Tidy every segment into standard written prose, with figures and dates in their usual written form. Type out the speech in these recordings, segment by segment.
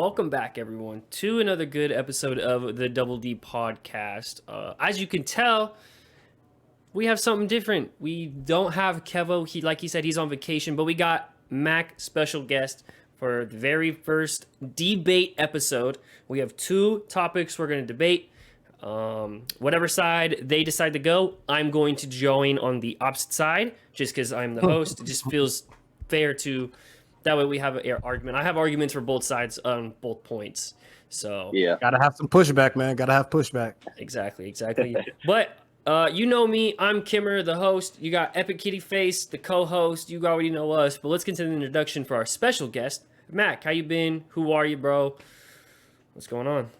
welcome back, everyone, to another good episode of the Double D podcast. As you can tell, we have something different. We don't have Kevo. Like he said, he's on vacation, but we got Mac, special guest, for the very first debate episode. We have two topics we're going to debate. Whatever side they decide to go, I'm going to join on the opposite side, just because I'm the host. It just feels fair to... That way we have an argument. I have arguments for both sides on both points. So yeah, gotta have some pushback, man. Gotta have pushback. Exactly. But you know me, I'm Kimmer, the host. You got Epic Kitty Face, the co-host. You already know us. But let's get to the introduction for our special guest, Mac. How you been? Who are you, bro? What's going on?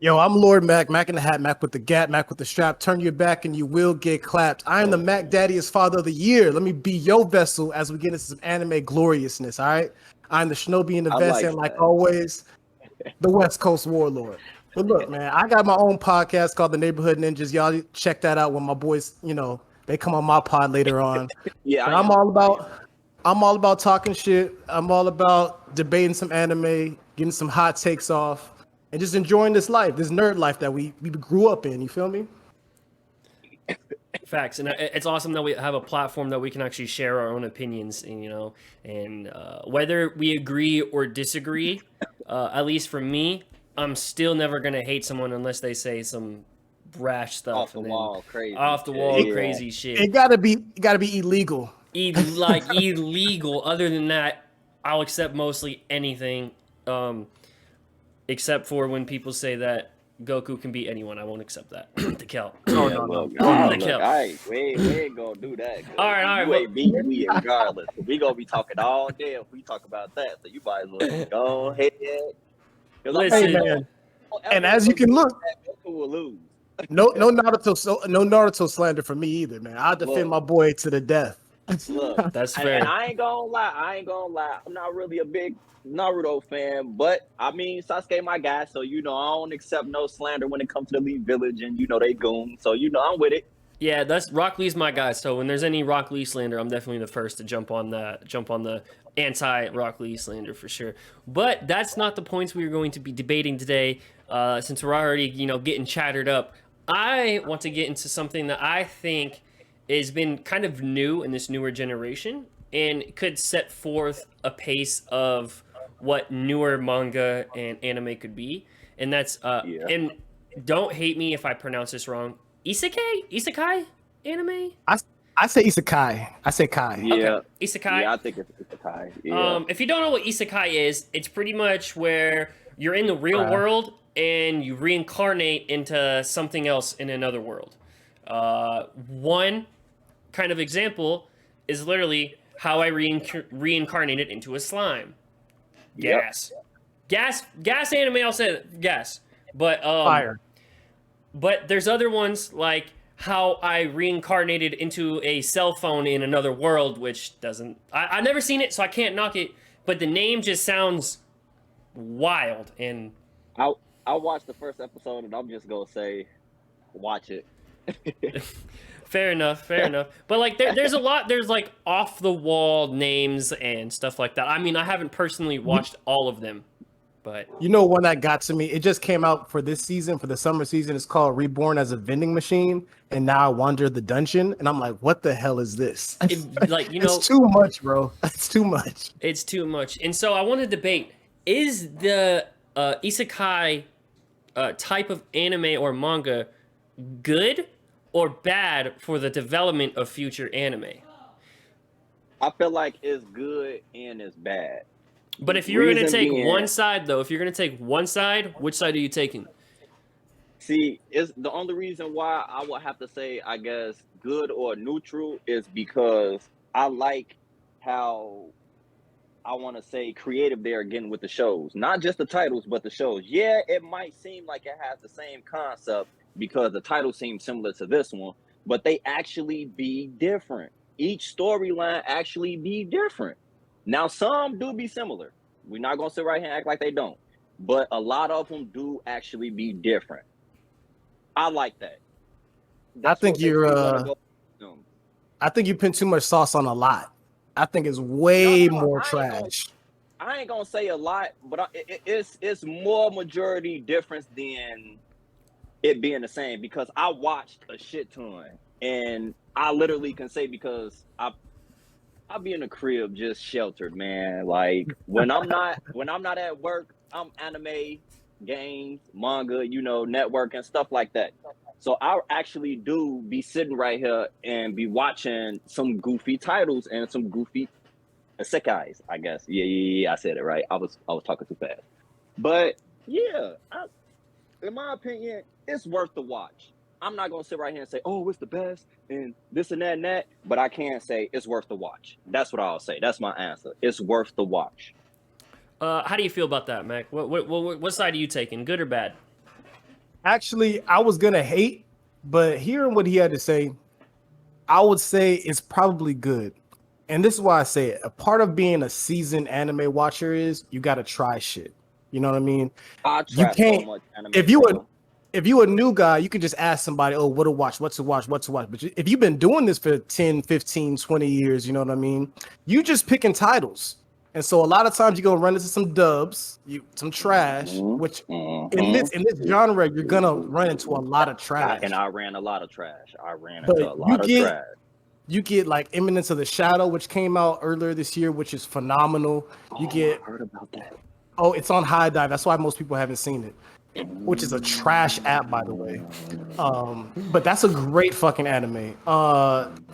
Yo, I'm Lord Mac, Mac in the hat, Mac with the gat, Mac with the strap. Turn your back and you will get clapped. I am the Mac Daddiest Father of the Year. Let me be your vessel as we get into some anime gloriousness, all right? I'm the Shinobi in the vest, and like always, the West Coast Warlord. But look, man, I got my own podcast called The Neighborhood Ninjas. Y'all check that out when my boys, they come on my pod later on. yeah. I'm all about talking shit. I'm all about debating some anime, getting some hot takes off. And just enjoying this life, this nerd life that we grew up in. You feel me? Facts, and it's awesome that we have a platform that we can actually share our own opinions, and whether we agree or disagree. At least for me, I'm still never gonna hate someone unless they say some brash stuff, off the wall, crazy shit. It gotta be illegal. Illegal. Other than that, I'll accept mostly anything. Except for when people say that Goku can beat anyone. I won't accept that. The Kel. No. We ain't gonna do that. All right. You ain't beat me regardless. We gonna be talking all day if we talk about that. So you might as well go ahead. Listen, man. And as you can look, Goku will lose. No Naruto slander for me either, man. I'll defend my boy to the death. Look, that's fair. And I ain't gonna lie. I'm not really a big Naruto fan, but I mean Sasuke my guy, so I don't accept no slander when it comes to the Elite Village, and they goon, so I'm with it. Yeah, that's Rock Lee's my guy. So when there's any Rock Lee slander, I'm definitely the first to jump on the anti-Rock Lee slander for sure. But that's not the points we are going to be debating today. Since we're already getting chattered up, I want to get into something that I think has been kind of new in this newer generation and could set forth a pace of what newer manga and anime could be, and that's and don't hate me if I pronounce this wrong. Isekai anime. I say isekai. I say kai. Yeah, okay. Isekai. Yeah, I think it's isekai. Yeah. If you don't know what isekai is, it's pretty much where you're in the real world and you reincarnate into something else in another world. One kind of example is literally how I reincarnated into a slime. Gas anime. I'll say gas, but fire. But there's other ones like how I reincarnated into a cell phone in another world, which doesn't. I've never seen it, so I can't knock it. But the name just sounds wild, and I watched the first episode, and I'm just gonna say, watch it. Fair enough. But like, there's a lot. There's like off the wall names and stuff like that. I mean, I haven't personally watched all of them, but one that got to me. It just came out for this season, for the summer season. It's called Reborn as a Vending Machine, and now I wander the dungeon, and I'm like, what the hell is this? It's too much, bro. It's too much. It's too much. And so I want to debate: is the isekai type of anime or manga good or bad for the development of future anime? I feel like it's good and it's bad. But if you're going to take one side, though, which side are you taking? See, it's the only reason why I would have to say, I guess, good or neutral is because I like how, I want to say, creative they're again with the shows. Not just the titles, but the shows. Yeah, it might seem like it has the same concept, because the title seems similar to this one, but they actually be different. Each storyline actually be different. Now, some do be similar. We're not going to sit right here and act like they don't. But a lot of them do actually be different. I like that. I think you're I think you put too much sauce on a lot. I think it's way more trash. I ain't gonna say a lot, but it's more majority difference than it being the same because I watched a shit ton, and I literally can say because I be in the crib just sheltered, man. Like when I'm not at work, I'm anime, games, manga, network and stuff like that. So I actually do be sitting right here and be watching some goofy titles and some goofy isekais, I guess. Yeah, I said it right. I was talking too fast. But yeah, in my opinion, it's worth the watch. I'm not gonna sit right here and say, "Oh, it's the best," and this and that. But I can say it's worth the watch. That's what I'll say. That's my answer. It's worth the watch. How do you feel about that, Mac? What side are you taking, good or bad? Actually, I was gonna hate, but hearing what he had to say, I would say it's probably good. And this is why I say it. A part of being a seasoned anime watcher is you gotta try shit. You know what I mean? I You try so can't much anime. if you a new guy, you can just ask somebody, oh, what to watch, what to watch, what to watch. But if you've been doing this for 10, 15, 20 years, you know what I mean? You just picking titles. And so a lot of times you're gonna run into some dubs, some trash, which in this genre, you're gonna run into a lot of trash. And I ran a lot of trash. Trash. You get like Eminence of the Shadow, which came out earlier this year, which is phenomenal. I heard about that. Oh, it's on High Dive. That's why most people haven't seen it, which is a trash app, by the way. But that's a great fucking anime.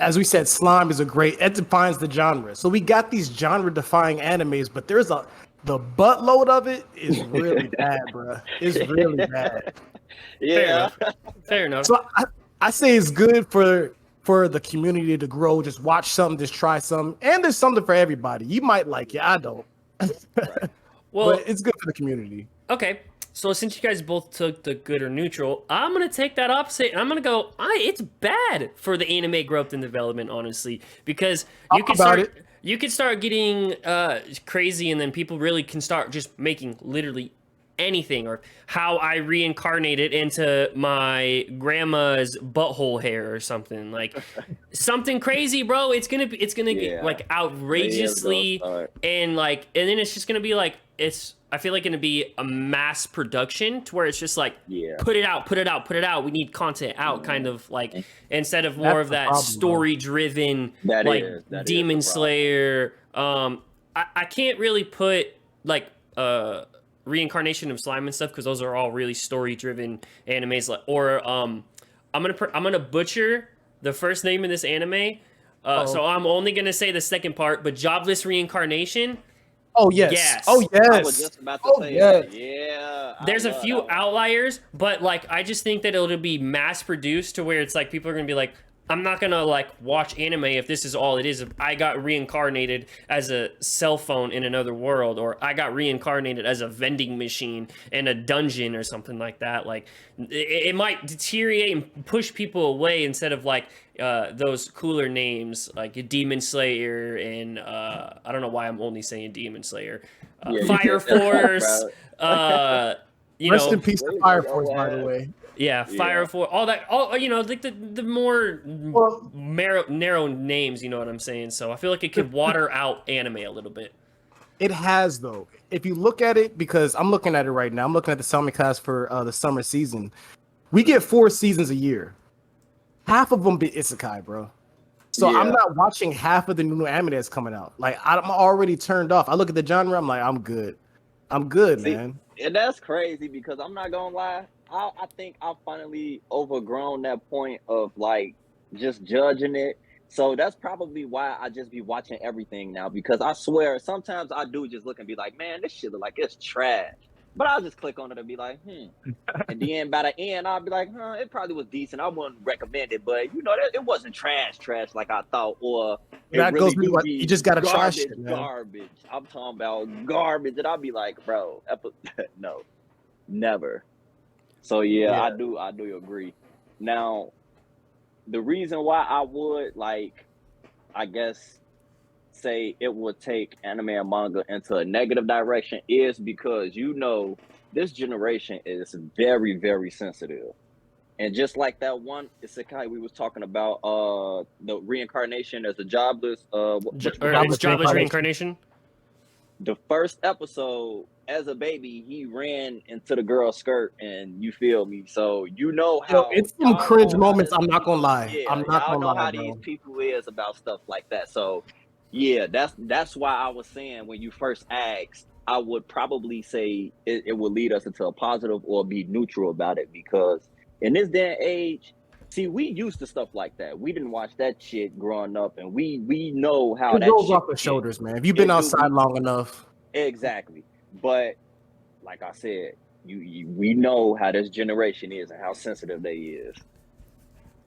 As we said, Slime is it defines the genre. So we got these genre-defying animes, but the buttload of it is really bad, bro. It's really bad. Yeah. Fair enough. So I say it's good for the community to grow. Just watch something, just try something, and there's something for everybody. You might like it, I don't. Well, but it's good for the community. Okay, so since you guys both took the good or neutral, I'm gonna take that opposite, and I'm gonna go. It's bad for the anime growth and development, honestly, because you can start getting crazy, and then people really can start just making literally anything, or how I reincarnated into my grandma's butthole hair or something, like something crazy, bro. It's gonna get like outrageously, and then it's just gonna be like, I feel like gonna be a mass production to where it's just like, put it out. We need content out, kind of like, instead of more of that story driven, like Demon Slayer. I can't really put like Reincarnation of Slime and stuff, because those are all really story driven animes. I'm gonna butcher the first name in this anime, so I'm only gonna say the second part. But Jobless Reincarnation. Oh yes. Oh yes. I was just about to say that. Yeah. There's a few outliers, but like I just think that it'll be mass produced to where it's like people are gonna be like, I'm not gonna like watch anime if this is all it is. If I got reincarnated as a cell phone in another world, or I got reincarnated as a vending machine in a dungeon or something like that. Like it might deteriorate and push people away instead of like those cooler names like Demon Slayer and I don't know why I'm only saying Demon Slayer, Fire Force. Rest in peace to Fire Force, by the way. Yeah, Fire Force, all that, like the more narrow names, you know what I'm saying? So I feel like it could water out anime a little bit. It has, though. If you look at it, because I'm looking at it right now, I'm looking at the simulcast for the summer season. We get 4 seasons a year. Half of them be isekai, bro. So I'm not watching half of the new anime that's coming out. Like, I'm already turned off. I look at the genre, I'm like, I'm good, man. And that's crazy, because I'm not gonna lie. I think I've finally overgrown that point of like just judging it. So that's probably why I just be watching everything now, because I swear sometimes I do just look and be like, man, this shit look like it's trash. But I'll just click on it and be like, And then by the end, I'll be like, it probably was decent. I wouldn't recommend it, but it wasn't trash like I thought. Or that really goes with what you just gotta try shit, man. Garbage. I'm talking about garbage, and I'll be like, bro, no, never. So I do agree. Now, the reason why I would I guess say it would take anime and manga into a negative direction is because this generation is very, very sensitive. And just like that one isekai we was talking about, the reincarnation as a jobless jobless reincarnation. the first episode, as a baby, he ran into the girl's skirt, and you feel me. So you know Yo, how it's some y'all cringe know how moments. this I'm not gonna lie. yeah, I'm not y'all gonna know lie, how these bro. people is about stuff like that. So yeah, that's why I was saying when you first asked, I would probably say it would lead us into a positive or be neutral about it, because in this day and age, see, we used to stuff like that. We didn't watch that shit growing up, and we know how It that rolls shit off the get. shoulders, man. If you've been It do outside long enough, exactly. But like I said, we know how this generation is and how sensitive they is.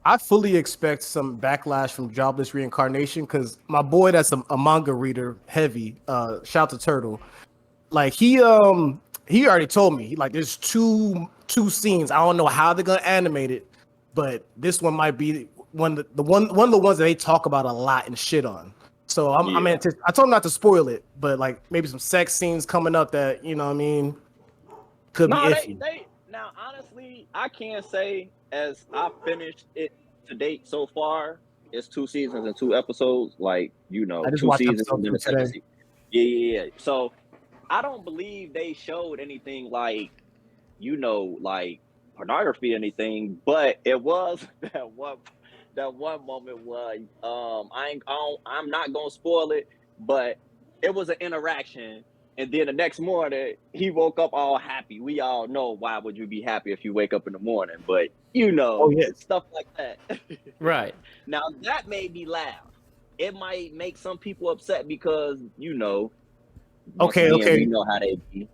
I fully expect some backlash from Jobless Reincarnation because my boy, that's a manga reader, heavy. Shout to Turtle. Like he already told me like there's two scenes. I don't know how they're gonna animate it, but this one might be one of the ones that they talk about a lot and shit on. So I told him not to spoil it, but like maybe some sex scenes coming up that you know what I mean could be No, iffy. they now honestly, I can't say as I finished it to date so far. It's 2 seasons and 2 episodes. Like, you know, I just 2 watched seasons episode and then 2 the second today. season. Yeah. So I don't believe they showed anything like, you know, like pornography or anything, but it was that one moment was I'm not gonna spoil it, but it was an interaction. And then the next morning, he woke up all happy. We all know why would you be happy if you wake up in the morning, but you know, Oh yeah, stuff like that. Right. Now that made me laugh. It might make some people upset because, you know, once okay, again, okay. we know how they be.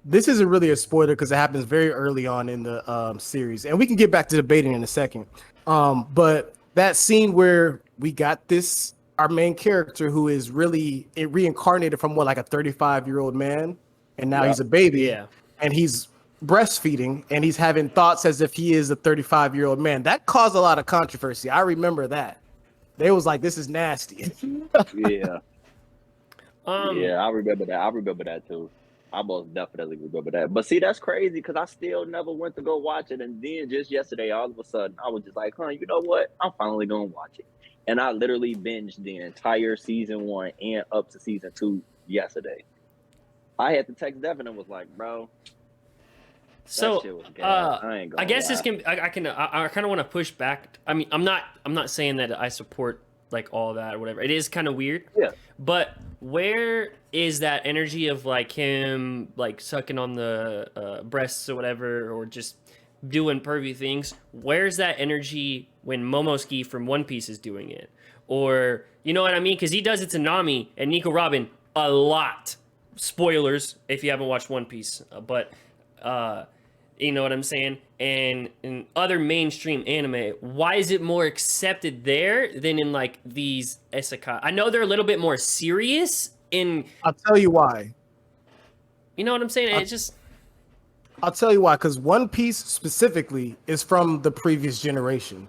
This isn't really a spoiler because it happens very early on in the series, and we can get back to debating in a second. But that scene where we got this, our main character who is really reincarnated from what, like a 35-year-old man, and now he's a baby, Yeah. and he's breastfeeding, and he's having thoughts as if he is a 35-year-old man. That caused a lot of controversy. I remember that. They was like, "This is nasty." Yeah. Yeah. I remember that. I remember that too. I most definitely remember that. But see, that's crazy because I still never went to go watch it. And then just yesterday, all of a sudden, I was just like, you know what? I'm finally going to watch it. And I literally binged the entire season 1 and up to season 2 yesterday. I had to text Devin and was like, bro, So, that shit was gas. I ain't gonna I guess lie. this can. I kind of want to push back. I mean, I'm not saying that I support like all that or whatever. It is kind of weird. Yeah. But where is that energy of like him like sucking on the breasts or whatever, or just doing pervy things? Where's that energy when Momoski from One Piece is doing it? Or you know what I mean? Because he does it to Nami and Nico Robin a lot. Spoilers if you haven't watched One Piece, but you know what I'm saying? And in other mainstream anime, why is it more accepted there than in like these isekai? I know they're a little bit more serious in, I'll tell you why. you know what I'm saying? It's just I'll tell you why, because One Piece specifically is from the previous generation.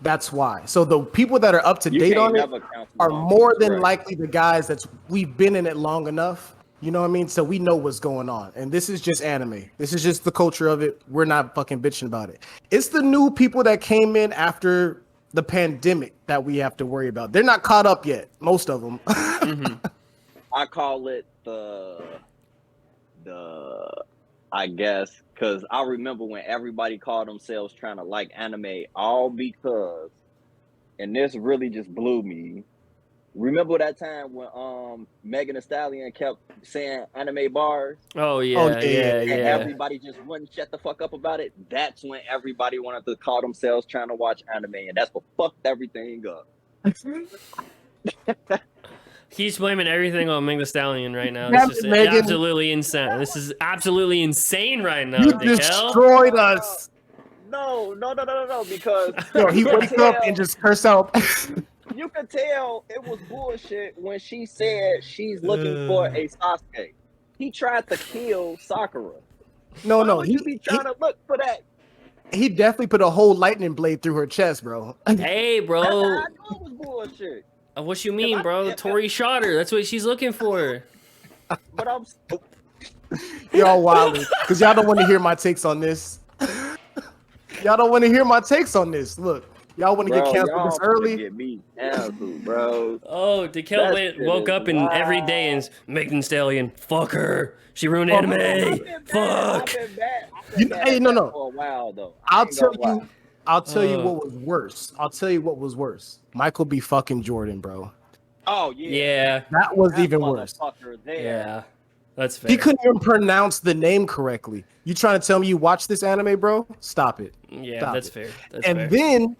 That's why. So the people that are up to You date can't on it never count are One more Piece, than right. likely the guys we've been in it long enough. You know what I mean? So we know what's going on. And this is just anime. This is just the culture of it. We're not fucking bitching about it. It's the new people that came in after the pandemic that we have to worry about. They're not caught up yet, most of them. I call it the I guess, because I remember when everybody called themselves trying to like anime, all because, and this really just blew me. Remember that time when Megan Thee Stallion kept saying anime bars oh yeah, Oh, yeah, and yeah. everybody just wouldn't shut the fuck up about it? That's when everybody wanted to call themselves trying to watch anime, and that's what fucked everything up. He's blaming everything on Megan Thee Stallion right now. Damn This is it, Megan. absolutely insane. This is absolutely insane right now, You Dickel. destroyed us. No, because Yo, he you could wakes up tell- and just curse out. you could tell it was bullshit when she said she's looking for a Sasuke. He tried to kill Sakura. No, Why would you be trying to look for that? he definitely put a whole lightning blade through her chest, bro. Hey, I bro. knew it was bullshit. What you mean, bro? Tori shot her. That's what she's looking for. But I'm Y'all wilding y'all don't want to hear my takes on this. Y'all don't want to hear my takes on this. Look, Y'all want to get Bro, canceled this y'all finna early? get me canceled, bro. Oh, Dekel That went, shit woke is up in every day and Megan Stallion, fuck her. She ruined Oh, anime. I've Fuck. been bad. I've You been know, mad hey, at no, that no. for a while though. I I'll ain't tell gonna lie. you. I'll tell you Uh. what was worse. I'll tell you what was worse. Michael B. fucking Jordan, bro. Oh yeah, Yeah. That was that even worse. motherfucker there. Yeah. That's fair. He couldn't even pronounce the name correctly. You trying to tell me you watch this anime, bro? Stop it. Yeah, Stop that's it. fair. That's And fair. then,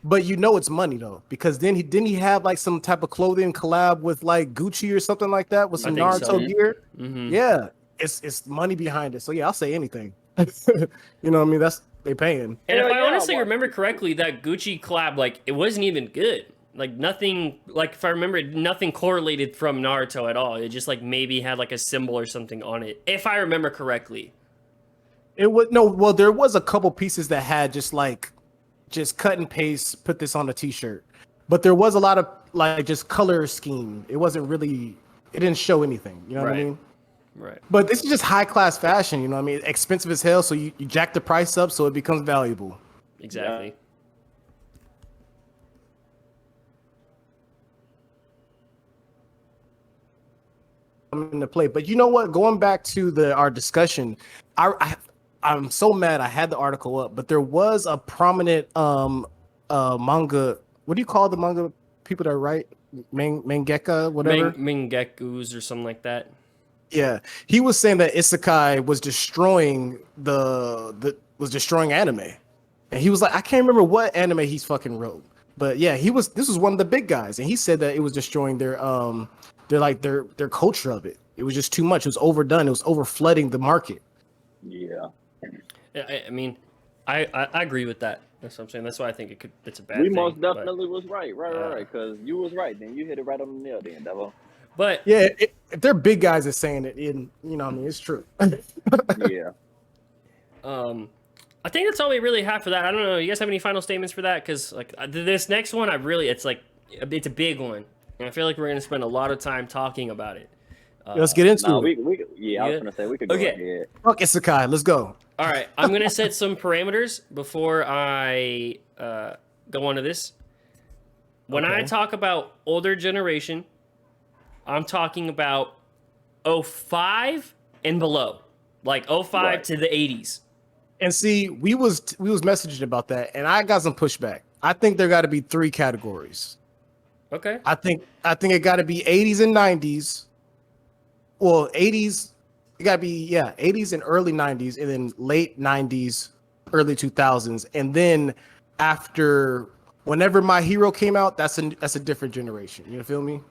but you know it's money though, because then he didn't he have like some type of clothing collab with like Gucci or something like that with I some think Naruto so. gear. Mm-hmm. Yeah, it's money behind it. So yeah, I'll say anything. You know what I mean? That's they paying. And Hell if I yeah, honestly I watched remember it. correctly, that Gucci collab, like, it wasn't even good. Like, nothing, like, if I remember, nothing correlated from Naruto at all. It just, like, maybe had, like, a symbol or something on it. If I remember correctly. It was no, well, there was a couple pieces that had just cut and paste, put this on a t-shirt. But there was a lot of like just color scheme. It wasn't really it didn't show anything. You know what I Right. mean? Right. But this is just high class fashion, you know what I mean? Expensive as hell, so you jack the price up so it becomes valuable. Exactly. Into play. But you know what? Going back to our discussion, I'm so mad I had the article up, but there was a prominent manga. What do you call the manga people that write mangaka, whatever? Mangekus or something like that. Yeah, he was saying that Isekai was destroying was destroying anime, and he was like, I can't remember what anime he's fucking wrote, but yeah, this was one of the big guys, and he said that it was destroying their culture of it. It was just too much. It was overdone. It was over flooding the market. Yeah. I mean, I agree with that. That's what I'm saying. That's why I think it's a bad We thing. most but- definitely was right. Because you was right. Then you hit it right on the nail, then, Devo. But Yeah, if they're big guys that's saying it, you know, what I mean, it's true. Yeah. I think that's all we really have for that. I don't know. You guys have any final statements for that? Because like this next one, it's a big one, and I feel like we're gonna spend a lot of time talking about it. Let's get into No, it. I was gonna say we could go Okay. ahead. Fuck Isekai. Let's go. All right, I'm gonna set some parameters before I go on to this. When I Okay. talk about older generation, I'm talking about 05 and below, like 05 Right. to the 80s. And see, we was messaging about that, and I got some pushback. I think there got to be 3 categories. Okay. I think it got to be 80s and 90s. Well, 80s, it got to be 80s and early 90s, and then late 90s, early 2000s, and then after whenever My Hero came out, that's a different generation. You feel me?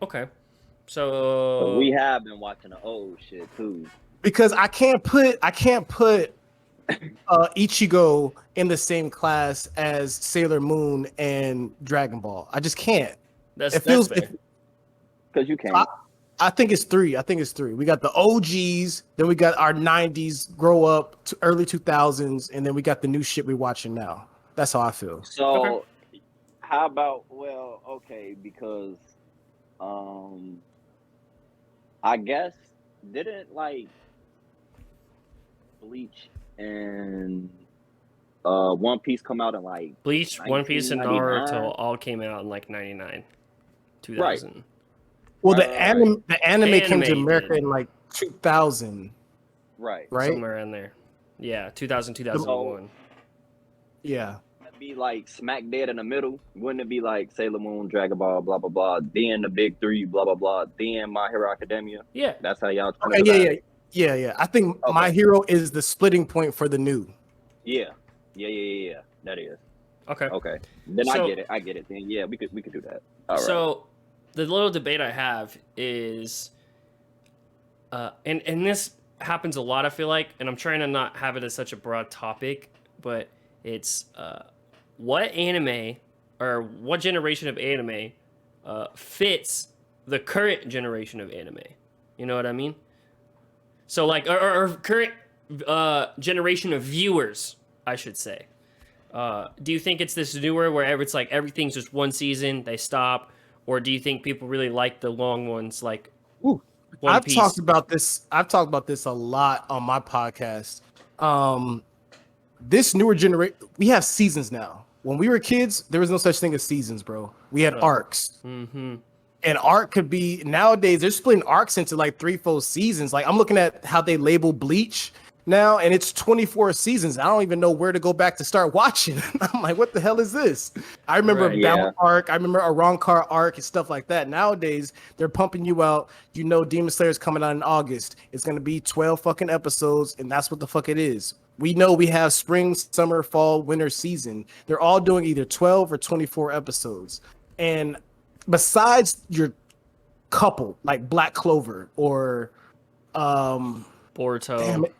Okay. But So we have been watching the old shit too. Because I can't put Ichigo in the same class as Sailor Moon and Dragon Ball. I just can't. that's It feels. fair. Because you can't. I think it's 3. We got the OGs, then we got our 90s grow up to early 2000s, and then we got the new shit we're watching now. That's how I feel. So how about because I guess didn't like Bleach and One Piece come out in like Bleach, One Piece, and 1999? Naruto all came out in like 99, 2000. Well, Right. the anime came to Anime America did. in like 2000, Right. right? Somewhere in there. Yeah, 2000, 2001. Yeah. It'd be like smack dead in the middle. Wouldn't it be like Sailor Moon, Dragon Ball, blah blah blah, then the big 3, blah blah blah, then My Hero Academia? Yeah. That's how y'all Okay, yeah. I think Okay. My Hero is the splitting point for the new. Yeah. That is. Okay. Okay. Then So- I get it. Then yeah, we could do that. All right. So the little debate I have is, and this happens a lot, I feel like, and I'm trying to not have it as such a broad topic, but it's what anime or what generation of anime fits the current generation of anime. You know what I mean? So like, or current generation of viewers, I should say. Do you think it's this newer where it's like everything's just one season, they stop, or do you think people really like the long ones like Ooh. One I've Piece? talked about this a lot on my podcast. This newer generation, we have seasons now. when we were kids, there was no such thing as seasons, bro. We had arcs. Mm-hmm. An arc could be nowadays they're splitting arcs into like 3-4 seasons. Like I'm looking at how they label Bleach now, and it's 24 seasons. I don't even know where to go back to start watching. I'm like, what the hell is this? I remember Right. Battle arc, I remember a Arrancar arc and stuff like that. Nowadays, they're pumping you out. You know, Demon Slayer's coming out in August. It's gonna be 12 fucking episodes, and that's what the fuck it is. We know we have spring, summer, fall, winter season. They're all doing either 12 or 24 episodes. And besides your couple like Black Clover or Boruto. damn it,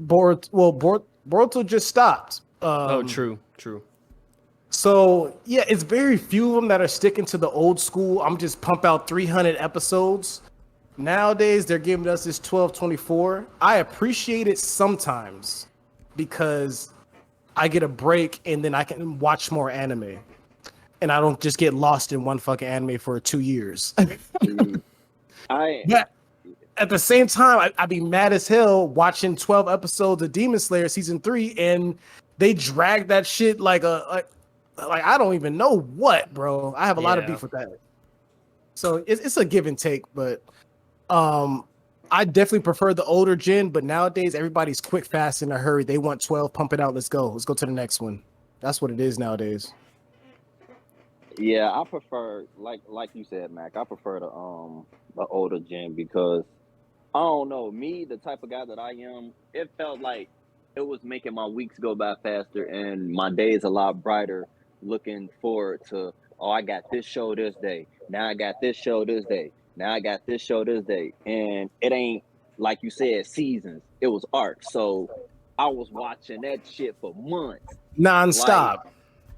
Boruto just stopped. Oh, true. So yeah, it's very few of them that are sticking to the old school. I'm just pump out 300 episodes. Nowadays they're giving us this 12-24. I appreciate it sometimes because I get a break and then I can watch more anime. And I don't just get lost in one fucking anime for 2 years. But at the same time, I'd be mad as hell watching 12 episodes of Demon Slayer season 3, and they drag that shit like I don't even know what, bro. I have a lot of beef with that. So it's a give and take, but I definitely prefer the older gen. But nowadays, everybody's quick, fast, in a hurry. They want 12, pump it out. Let's go to the next one. That's what it is nowadays. Yeah, I prefer like you said, Mac. I prefer the older gen because I don't know, me, the type of guy that I am, it felt like it was making my weeks go by faster and my days a lot brighter looking forward to, oh, I got this show this day. Now I got this show this day. Now I got this show this day. And it ain't, like you said, seasons. It was arcs. So I was watching that shit for months. Non-stop.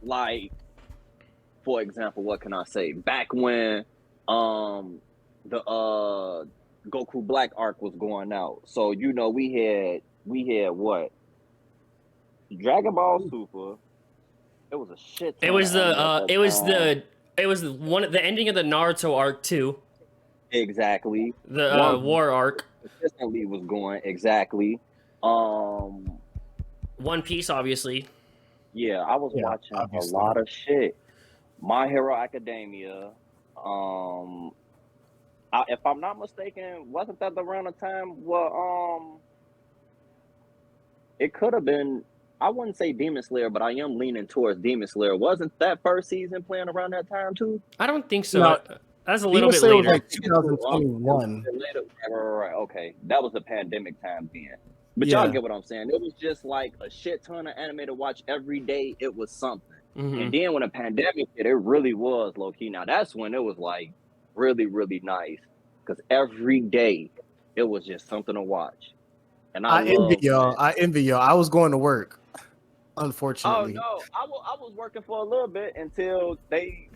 Like for example, what can I say? Back when the Goku Black arc was going out. So you know we had what? Dragon Ball Super. It was a shit. It was the ending of the Naruto arc too. Exactly. The war arc. Consistently was going exactly. One Piece, obviously. Yeah, I was watching obviously a lot of shit. My Hero Academia. If I'm not mistaken, wasn't that around the time where it could have been, I wouldn't say Demon Slayer, but I am leaning towards Demon Slayer. Wasn't that first season playing around that time too? I don't think so. No, that's a little bit later. Was like 2021. Right. Okay, that was the pandemic time then. But y'all get what I'm saying. It was just like a shit ton of anime to watch every day. It was something. Mm-hmm. And then when the pandemic hit, it really was low key. Now that's when it was like really, really nice because every day it was just something to watch. And I envy y'all. I was going to work, unfortunately. Oh no, I was working for a little bit until they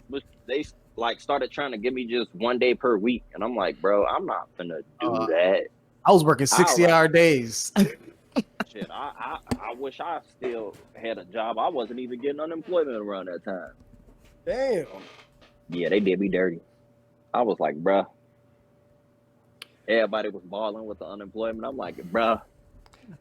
like started trying to give me just 1 day per week, and I'm like, bro, I'm not gonna do that. I was working 60-hour days. Shit, I wish I still had a job. I wasn't even getting unemployment around that time. Damn. Yeah, they did me dirty. I was like, bruh. Everybody was balling with the unemployment. I'm like, bruh.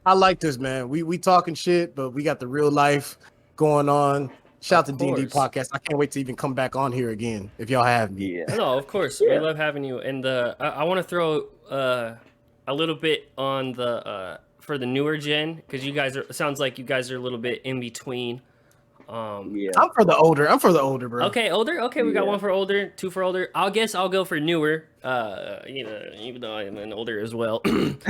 I like this, man. We talking shit, but we got the real life going on. Shout out to D&D Podcast. I can't wait to even come back on here again if y'all have me. Yeah. No, of course. We love having you. And I want to throw a little bit on the for the newer gen because you guys sounds like you guys are a little bit in between. I'm for the older, bro. Okay, older. Okay, we got one for older, two for older. I'll go for newer. Even though I'm an older as well.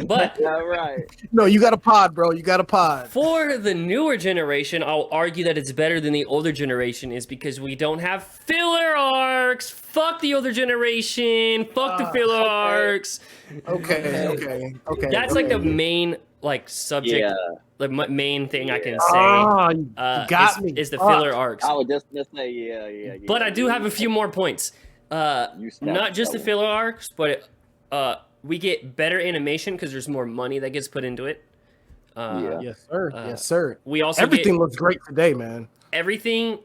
But yeah, right. No, you got a pod, bro. You got a pod. For the newer generation, I'll argue that it's better than the older generation is because we don't have filler arcs. Fuck the older generation. Fuck the filler arcs. Okay. That's like the main subject. The main thing I can say is the filler arcs. I would just say, yeah. But I do have a few more points. Not just the filler arcs, but we get better animation because there's more money that gets put into it. Yes, sir. Yes, sir. We also everything looks great today, man. Everything.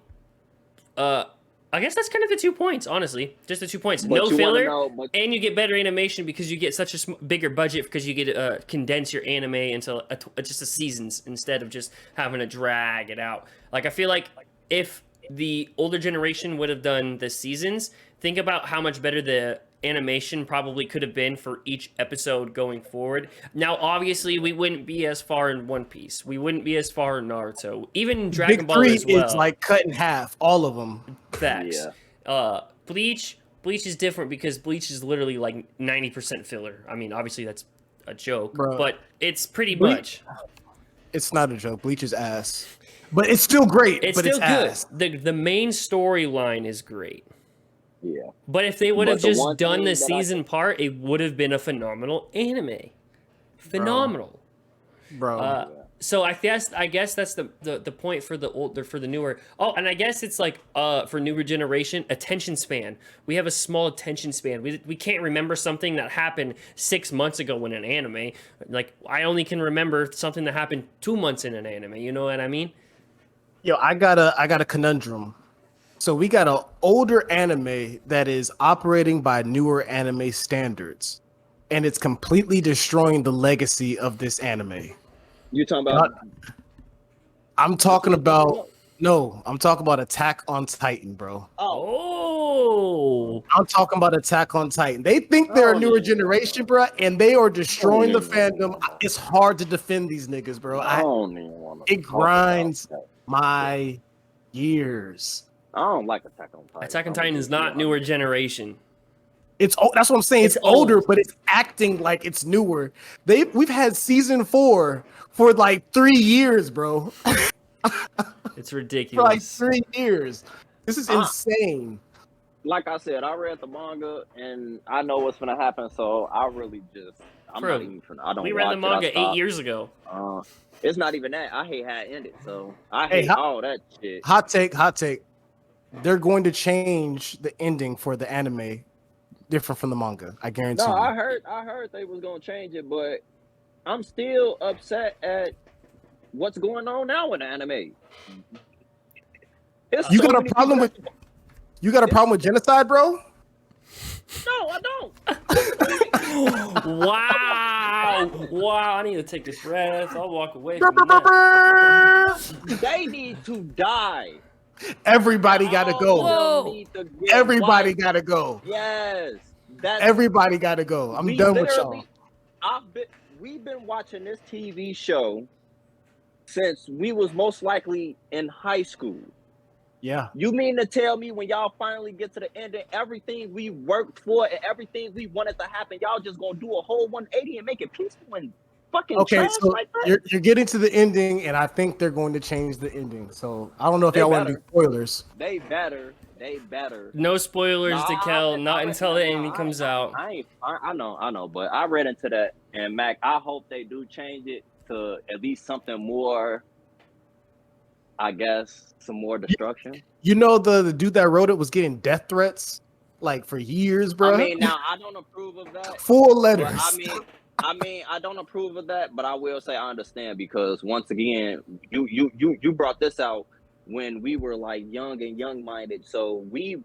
I guess that's kind of the 2 points, honestly. Just the 2 points. No filler, and you get better animation because you get such a bigger budget because you get to condense your anime into just a seasons instead of just having to drag it out. Like, I feel like if the older generation would have done the seasons, think about how much better the animation probably could have been for each episode going forward. Now, obviously, we wouldn't be as far in One Piece. We wouldn't be as far in Naruto. Even Dragon Big Ball Three as well. is like cut in half, all of them. Facts. Yeah. Bleach is different because Bleach is literally like 90% filler. I mean, obviously that's a joke, Bro. but it's pretty Ble- much. It's not a joke. Bleach is ass, but it's still great. It's but still it's good. ass. The main storyline is great. Yeah. But if they would have But the just one done thing the that season part, it would have been a phenomenal anime. Phenomenal. Bro. So I guess that's the point for the older, for the newer. Oh, and I guess it's like for newer generation, attention span. We have a small attention span. We can't remember something that happened 6 months ago in an anime. Like I only can remember something that happened 2 months in an anime. You know what I mean? Yo, I got a conundrum. So we got an older anime that is operating by newer anime standards, and it's completely destroying the legacy of this anime. You talking about? I'm talking about I'm talking about Attack on Titan, bro. Oh, I'm talking about Attack on Titan. They think they're a newer generation, bro, and they are destroying the fandom. It's hard to defend these niggas, bro. I don't even want to. It grinds my gears. I don't like Attack on Titan. Attack on Titan is not newer generation. It's that's what I'm saying. It's old. older, but it's acting like it's newer. We've had season 4 for like 3 years, bro. It's For like ridiculous. 3 years. This is insane. Like I said, I read the manga and I know what's gonna happen. So I really just, I'm Bro, not even. I don't. We read the watch it, I manga 8 stopped. years ago. It's not even that. I hate how it ended. So I Hey, hate all that shit. Hot take. They're going to change the ending for the anime different from the manga. I guarantee No, you. I heard they was gonna change it, but I'm still upset at what's going on now in the anime. It's You so got a many problem people with you got a problem with genocide, bro? No, I don't. Wow. I need to take this breath. I'll walk away from that. They need to die. Everybody gotta All go. of them need to get Everybody wiped. gotta go. Yes. That's Everybody gotta go. I'm done with y'all. We've been watching this TV show since we was most likely in high school. Yeah. You mean to tell me when y'all finally get to the end and everything we worked for and everything we wanted to happen, y'all just gonna do a whole 180 and make it peaceful and fucking Okay, trash so like that? you're getting to the ending, and I think they're going to change the ending. So I don't know if They y'all want to better. do spoilers. They better. No spoilers, Nah, Dekel, not until the ending I- comes I- out. I know, but I read into that, and Mac, I hope they do change it to at least something more. I guess some more destruction. You know, the dude that wrote it was getting death threats like for years, bro. I mean, now I don't approve of that. 4 But letters. I mean, I don't approve of that, but I will say I understand because once again, you brought this out when we were like young and young minded, so we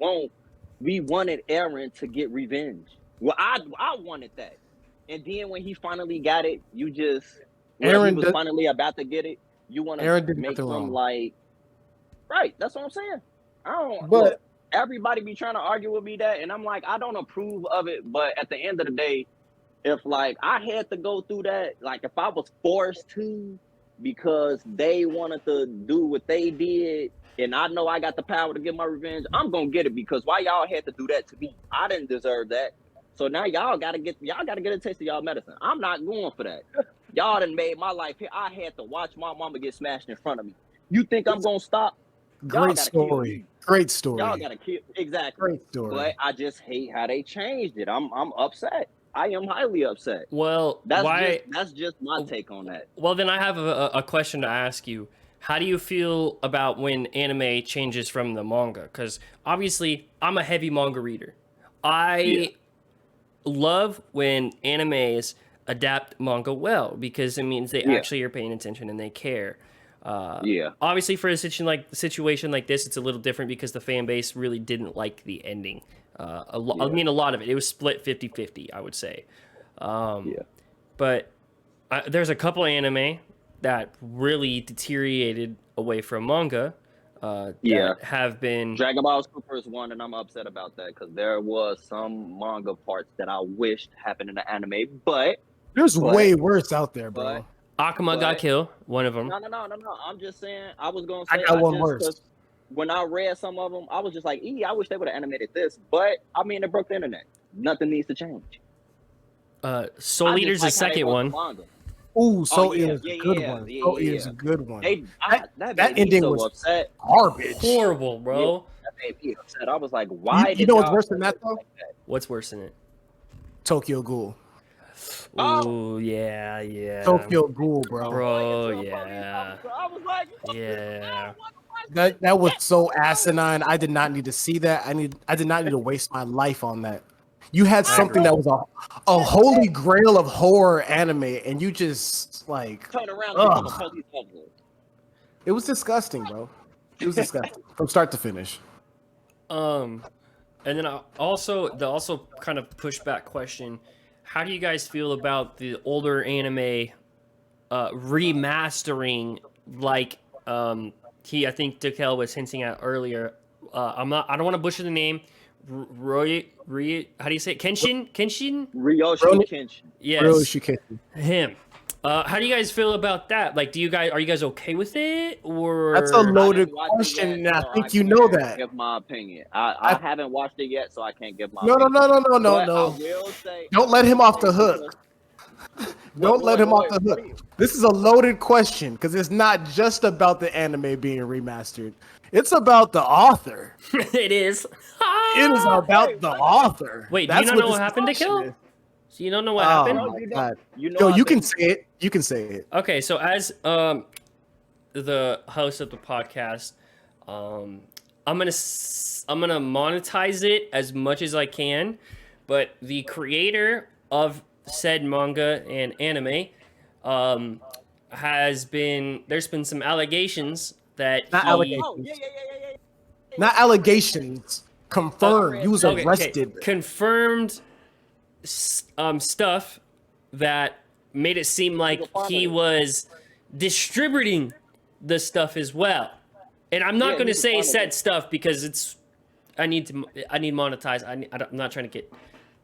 wanted Aaron to get revenge. Well, I wanted that, and then when he finally got it, you just Aaron he was did- finally about to get it. You want Aaron to did make nothing him wrong. like right? That's what I'm saying. I don't. But- Look, everybody be trying to argue with me that, and I'm like, I don't approve of it, but at the end of the day, if like I had to go through that, like if I was forced to because they wanted to do what they did and I know I got the power to get my revenge, I'm gonna get it because why y'all had to do that to me? I didn't deserve that. So now y'all gotta get a taste of y'all medicine. I'm not going for that. Y'all done made my life here. I had to watch my mama get smashed in front of me. You think I'm gonna stop? Y'all Great gotta kill story. me. Great story. Y'all gotta kill exactly. Great story. But I just hate how they changed it. I'm upset. I am highly upset. Well, why? That's just my take on that. Well, then I have a question to ask you. How do you feel about when anime changes from the manga? Because obviously, I'm a heavy manga reader. I love when animes adapt manga well because it means they actually are paying attention and they care. Obviously, for a situation like this, it's a little different because the fan base really didn't like the ending. I mean, a lot of it. It was split 50-50, I would say. But there's a couple anime that really deteriorated away from manga. Yeah. that have been. Dragon Ball Super is one, and I'm upset about that because there was some manga parts that I wished happened in the anime, There's But- way worse out there, bro. Akuma got but- killed, one of them. no. I'm just saying. I was gonna I say got one just, worse. 'cause when I read some of them, I was just like, I wish they would have animated this. But I mean, it broke the internet. Nothing needs to change. Soul I just Eater's the like how they second wrote one. the manga. Ooh, Soul yeah, Eater's yeah, a good yeah, one. yeah, Soul yeah. Eater's a good one. That that made ending me so was upset. Garbage. Horrible, bro. That made me upset. I was like, why? You did know what's y'all worse than do that, it though? like that? What's worse than it? Tokyo Ghoul. Oh. Ooh, yeah. Tokyo Ghoul, bro. Bro, yeah. I was like, what the Yeah. hell? What the fuck? That was so asinine. I did not need to see that. I did not need to waste my life on that. You had something that was a holy grail of horror anime, and you just like Turn around Ugh. and become a police officer. it was disgusting, bro. It was disgusting from start to finish. And then the also kind of pushback question: how do you guys feel about the older anime remastering? Like I think Dekel was hinting at earlier. I don't want to butcher the name. Roy, how do you say it? Kenshin? Ryoshi Really? Kenshin. Yes, Really, she can't. him. How do you guys feel about that? Like, are you guys okay with it, or That's a I loaded didn't watch it question, yet, and I so think you know can't that. Give my opinion. I haven't watched it yet, so I can't give my No, opinion. But no. I will say, Don't let him off the hook. Don't let him off the hook. This is a loaded question because it's not just about the anime being remastered. It's about the author. it is? It is about the author. Wait, do That's you not know this what happened to discussion Kill? is. So you don't know what Oh happened? my You know- god. You know, Yo, I you can think- say it. You can say it. Okay, so as the host of the podcast, I'm gonna monetize it as much as I can, but the creator of said manga and anime there's been some allegations that Not he, allegations. Oh, yeah. Not allegations. Confirmed. You was Okay, arrested. confirmed stuff that made it seem like he was distributing the stuff as well. And I'm not Yeah, going to he's a say part of said it. stuff because I need monetize. I'm not trying to get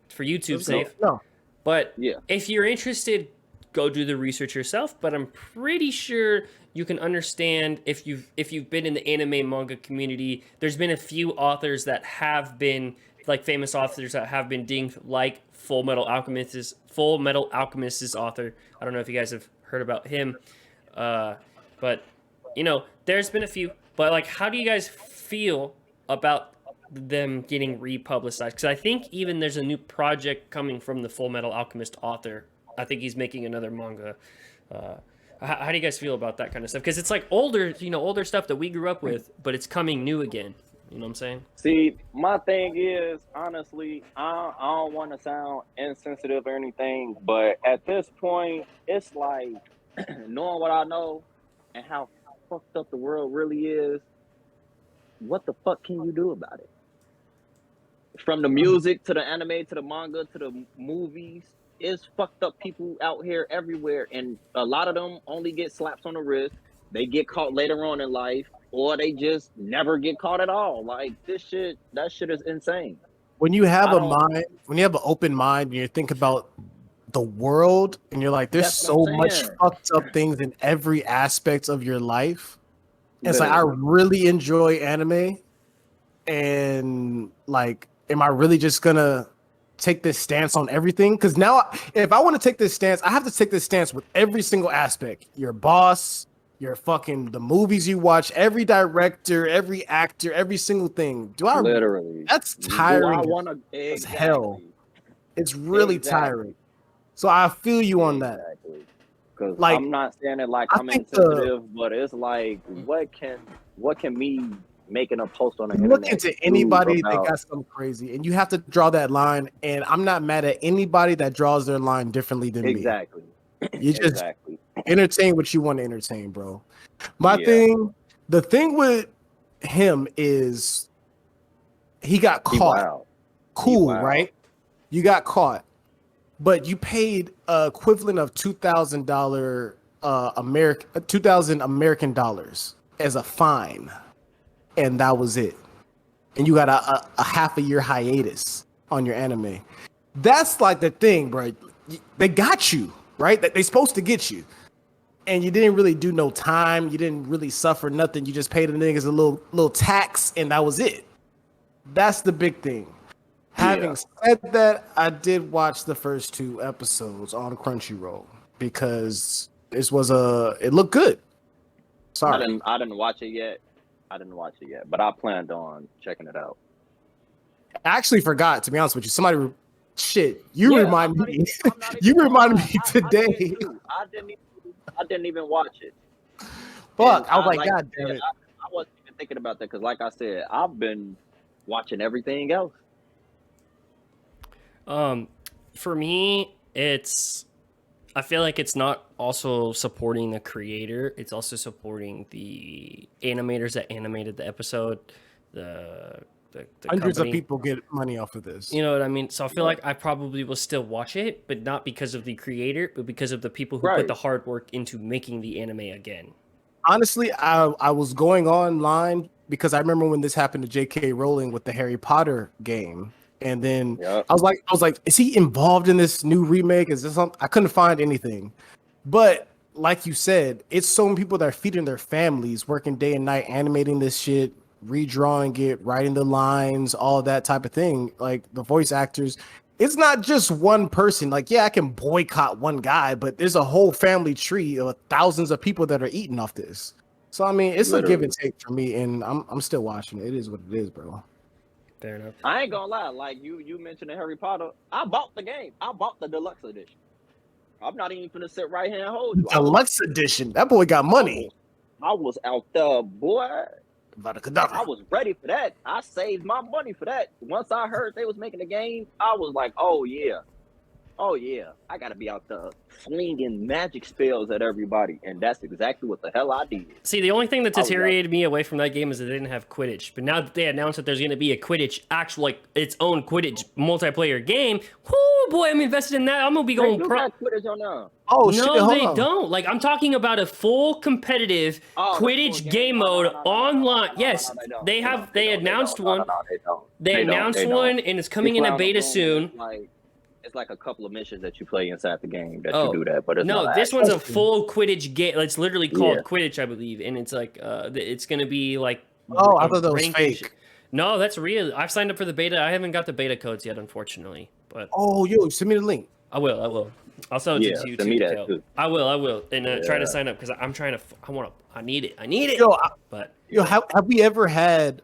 for YouTube safe. No. But Yeah. if you're interested, go do the research yourself. But I'm pretty sure you can understand if you've been in the anime manga community. There's been a few authors that have been like famous authors that have been dinged, like Full Metal Alchemist's author. I don't know if you guys have heard about him, but there's been a few. But like, how do you guys feel about them getting republicized? Because I think even there's a new project coming from the Full Metal Alchemist author. I think he's making another manga. How do you guys feel about that kind of stuff? Because it's like older stuff that we grew up with, but it's coming new again. You know what I'm saying? See, my thing is, honestly, I don't want to sound insensitive or anything, but at this point, it's like, knowing what I know and how fucked up the world really is, what the fuck can you do about it? From the music to the anime to the manga to the movies, it's fucked up people out here everywhere, and a lot of them only get slaps on the wrist. They get caught later on in life, or they just never get caught at all. Like that shit is insane. When you have I a don't- mind, when you have an open mind, and you think about the world, and you're like, there's That's so what I'm much saying. fucked up things in every aspect of your life. It's like I Literally. really enjoy anime, and like, am I really just gonna take this stance on everything? Because now, if I want to take this stance, I have to take this stance with every single aspect. Your boss, your fucking the movies you watch, every director, every actor, every single thing. Do I? Literally. That's Do I tiring want to? as hell. It's really Exactly. tiring. So I feel you on that. Because Like, I'm not saying it like I I'm think insensitive, but it's like, what can me making a post on the You internet look into do anybody that about- got something crazy, and you have to draw that line. And I'm not mad at anybody that draws their line differently than exactly. me. You just Exactly. entertain what you want to entertain, bro. My Yeah. the thing with him is he got He caught. wild. Cool, wild. right? You got caught, but you paid equivalent of $2,000 American $2,000 American dollars as a fine. and that was it. And you got a half a year hiatus on your anime. That's like the thing, bro. They got you, right? They supposed to get you. And you didn't really do no time. You didn't really suffer nothing. You just paid the niggas a little tax, and that was it. That's the big thing. Having said that, I did watch the first 2 episodes on Crunchyroll because it looked good. Sorry. I didn't watch it yet. But I planned on checking it out. I actually forgot, to be honest with you. You reminded me. You reminded me today. I didn't even watch it. Fuck, I was like, God damn it. I wasn't even thinking about that because, like I said, I've been watching everything else. For me, I feel like it's not also supporting the creator. It's also supporting the animators that animated the episode. The hundreds company. of people get money off of this. You know what I mean? So I feel like I probably will still watch it, but not because of the creator, but because of the people who put the hard work into making the anime again. Honestly, I was going online because I remember when this happened to J.K. Rowling with the Harry Potter game. And then I was like, is he involved in this new remake? Is this something? I couldn't find anything. But like you said, it's so many people that are feeding their families, working day and night, animating this shit, redrawing it, writing the lines, all that type of thing. Like the voice actors, it's not just one person. Like, yeah, I can boycott one guy, but there's a whole family tree of thousands of people that are eating off this. So I mean, it's a give and take for me, and I'm still watching it. It is what it is, bro. Fair enough. I ain't gonna lie, like you mentioned in Harry Potter, I bought the game. I bought the deluxe edition. I'm not even gonna sit right here and hold you. Deluxe edition. That boy got money. I was out there, boy. I was ready for that. I saved my money for that. Once I heard they was making the game, I was like, oh yeah, I gotta be out there flinging magic spells at everybody, and that's exactly what the hell I did. See, the only thing that deteriorated me away from that game is that they didn't have Quidditch. But now that they announced that there's going to be a Quidditch, actual like its own Quidditch multiplayer game, whoo boy, I'm invested in that. I'm gonna be going pro. Quidditch on now. Oh shit! No, they don't. Like I'm talking about a full competitive Quidditch game mode online. Yes, they have. They announced one. They announced one, and it's coming in a beta soon. It's like a couple of missions that you play inside the game that you do that, but it's no, this one's a full Quidditch game. It's literally called Quidditch, I believe, and it's like it's gonna be like. Oh, I thought that was fake. No, that's real. I've signed up for the beta. I haven't got the beta codes yet, unfortunately. But yo, send me the link. I will. I'll send it to you too. I will, and try to sign up because I'm trying to. I need it. Yo, have we ever had?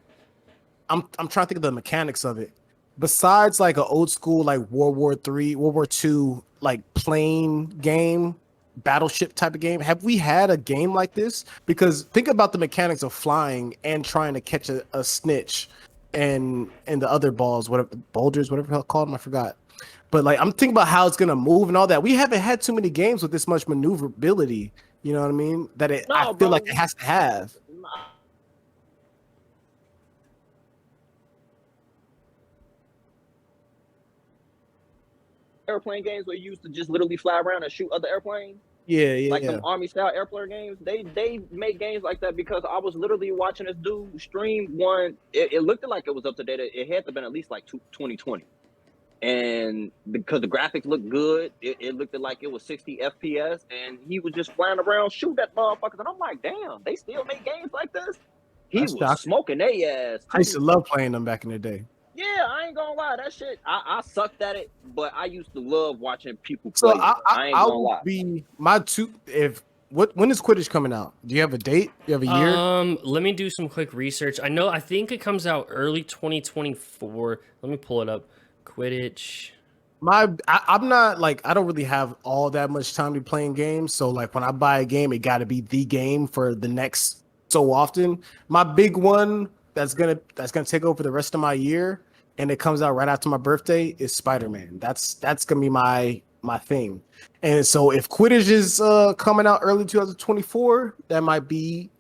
I'm trying to think of the mechanics of it. Besides like an old school like World War III, World War II like plane game, battleship type of game, have we had a game like this? Because think about the mechanics of flying and trying to catch a snitch and the other balls, boulders, whatever the hell called them, I forgot. But like I'm thinking about how it's gonna move and all that. We haven't had too many games with this much maneuverability. You know what I mean? I feel like it has to have. Airplane games where you used to just literally fly around and shoot other airplanes. Like some army style airplane games. They make games like that because I was literally watching this dude stream one. It looked like it was up to date. It had to have been at least like 2020. And because the graphics looked good, it looked like it was 60 FPS, and he was just flying around shooting at motherfuckers. And I'm like, damn, they still make games like this? He was smoking their ass too. I used to love playing them back in the day. Yeah, I ain't gonna lie, that shit. I sucked at it, but I used to love watching people play. So I ain't gonna lie. Be my two. When is Quidditch coming out? Do you have a date? Do you have a year? Let me do some quick research. I think it comes out early 2024. Let me pull it up. Quidditch. I'm not like, I don't really have all that much time to be playing games. So like when I buy a game, it got to be the game for the next so often. My big one that's gonna take over the rest of my year, and it comes out right after my birthday, is Spider-Man. That's gonna be my thing. And so if Quidditch is coming out early 2024, that might be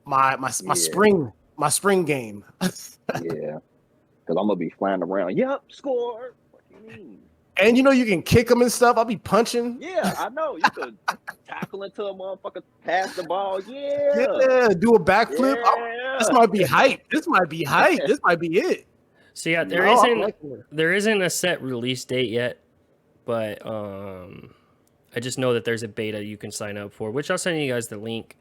my spring game. Yeah. Because I'm going to be flying around. Yep, score. What do you mean? And you can kick them and stuff. I'll be punching. Yeah, I know. You could tackle into a motherfucker, pass the ball. Yeah. Yeah, do a backflip. Yeah. this might be hype. This might be hype. This might be it. So yeah, No, I'm liking it. there isn't a set release date yet, but I just know that there's a beta you can sign up for, which I'll send you guys the link.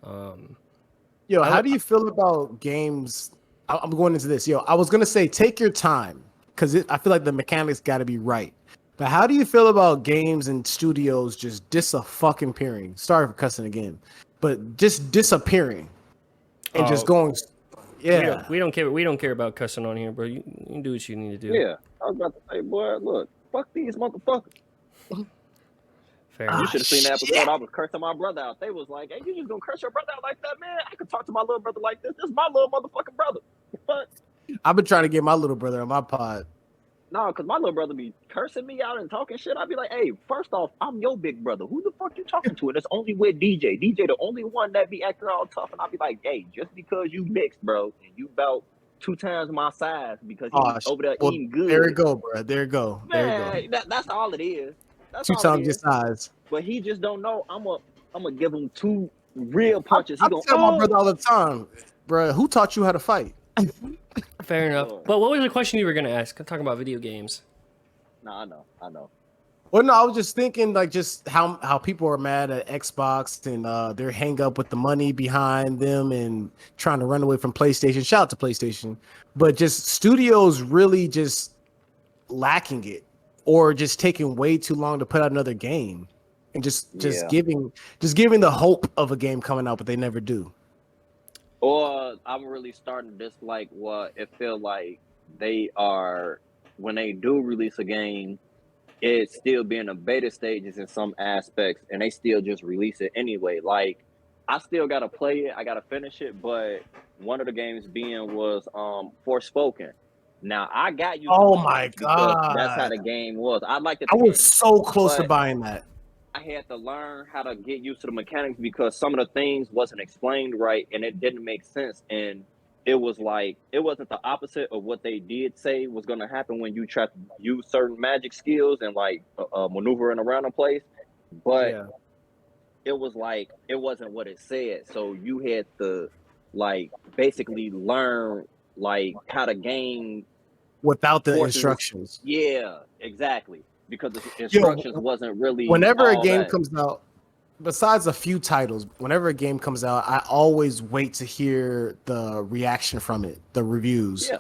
Yo, how do you feel about games? I'm going into this. Yo, I was gonna say take your time because I feel like the mechanics got to be right. But how do you feel about games and studios just disappearing? Sorry for cussing again, but just disappearing and just going. Yeah, we don't care. We don't care about cussing on here, bro. You can do what you need to do. Yeah, I was about to say, boy, look, fuck these motherfuckers. Fair You enough. should have seen the episode. I was cursing my brother out. They was like, "Hey, you just gonna curse your brother out like that, man? I could talk to my little brother like this. This is my little motherfucking brother." But I've been trying to get my little brother on my pod. no, because my little brother be cursing me out and talking shit. I'd be like, "Hey, first off, I'm your big brother. Who the fuck you talking to?" And it's only with DJ. DJ, the only one that be acting all tough. And I'd be like, "Hey, just because you mixed, bro, and you about 2 times my size because he's over there eating good." There you go, bro. There you go. Man, that's all it is. That's 2 all it times your is. size. But he just don't know. I'm gonna give him 2 real punches. I He gonna tell my brother all the time, bro. Who taught you how to fight? Fair enough. But what was the question you were gonna ask? I'm talking about video games. Nah, I know. Well, no, I was just thinking like just how people are mad at Xbox and they're hang up with the money behind them and trying to run away from PlayStation. Shout out to PlayStation, but just studios really just lacking it or just taking way too long to put out another game and just giving the hope of a game coming out, but they never do. Or I'm really starting to dislike what it feels like they are when they do release a game. It's still being a beta stages in some aspects, and they still just release it anyway. Like, I still gotta play it, I gotta finish it, but one of the games was Forspoken. Now I got you. Oh my because that's how god, the game was. I liked it. I was so close to but buying that. I had to learn how to get used to the mechanics because some of the things wasn't explained right, and it didn't make sense. And it was like it wasn't the opposite of what they did say was going to happen when you try to use certain magic skills and like maneuvering around a place, but it was like it wasn't what it said. So you had to like basically learn like how to game Without the forces. instructions. Yeah, exactly. Because the instructions wasn't really. Whenever a all game that. comes out, besides a few titles, whenever a game comes out, I always wait to hear the reaction from it, the reviews. Yeah.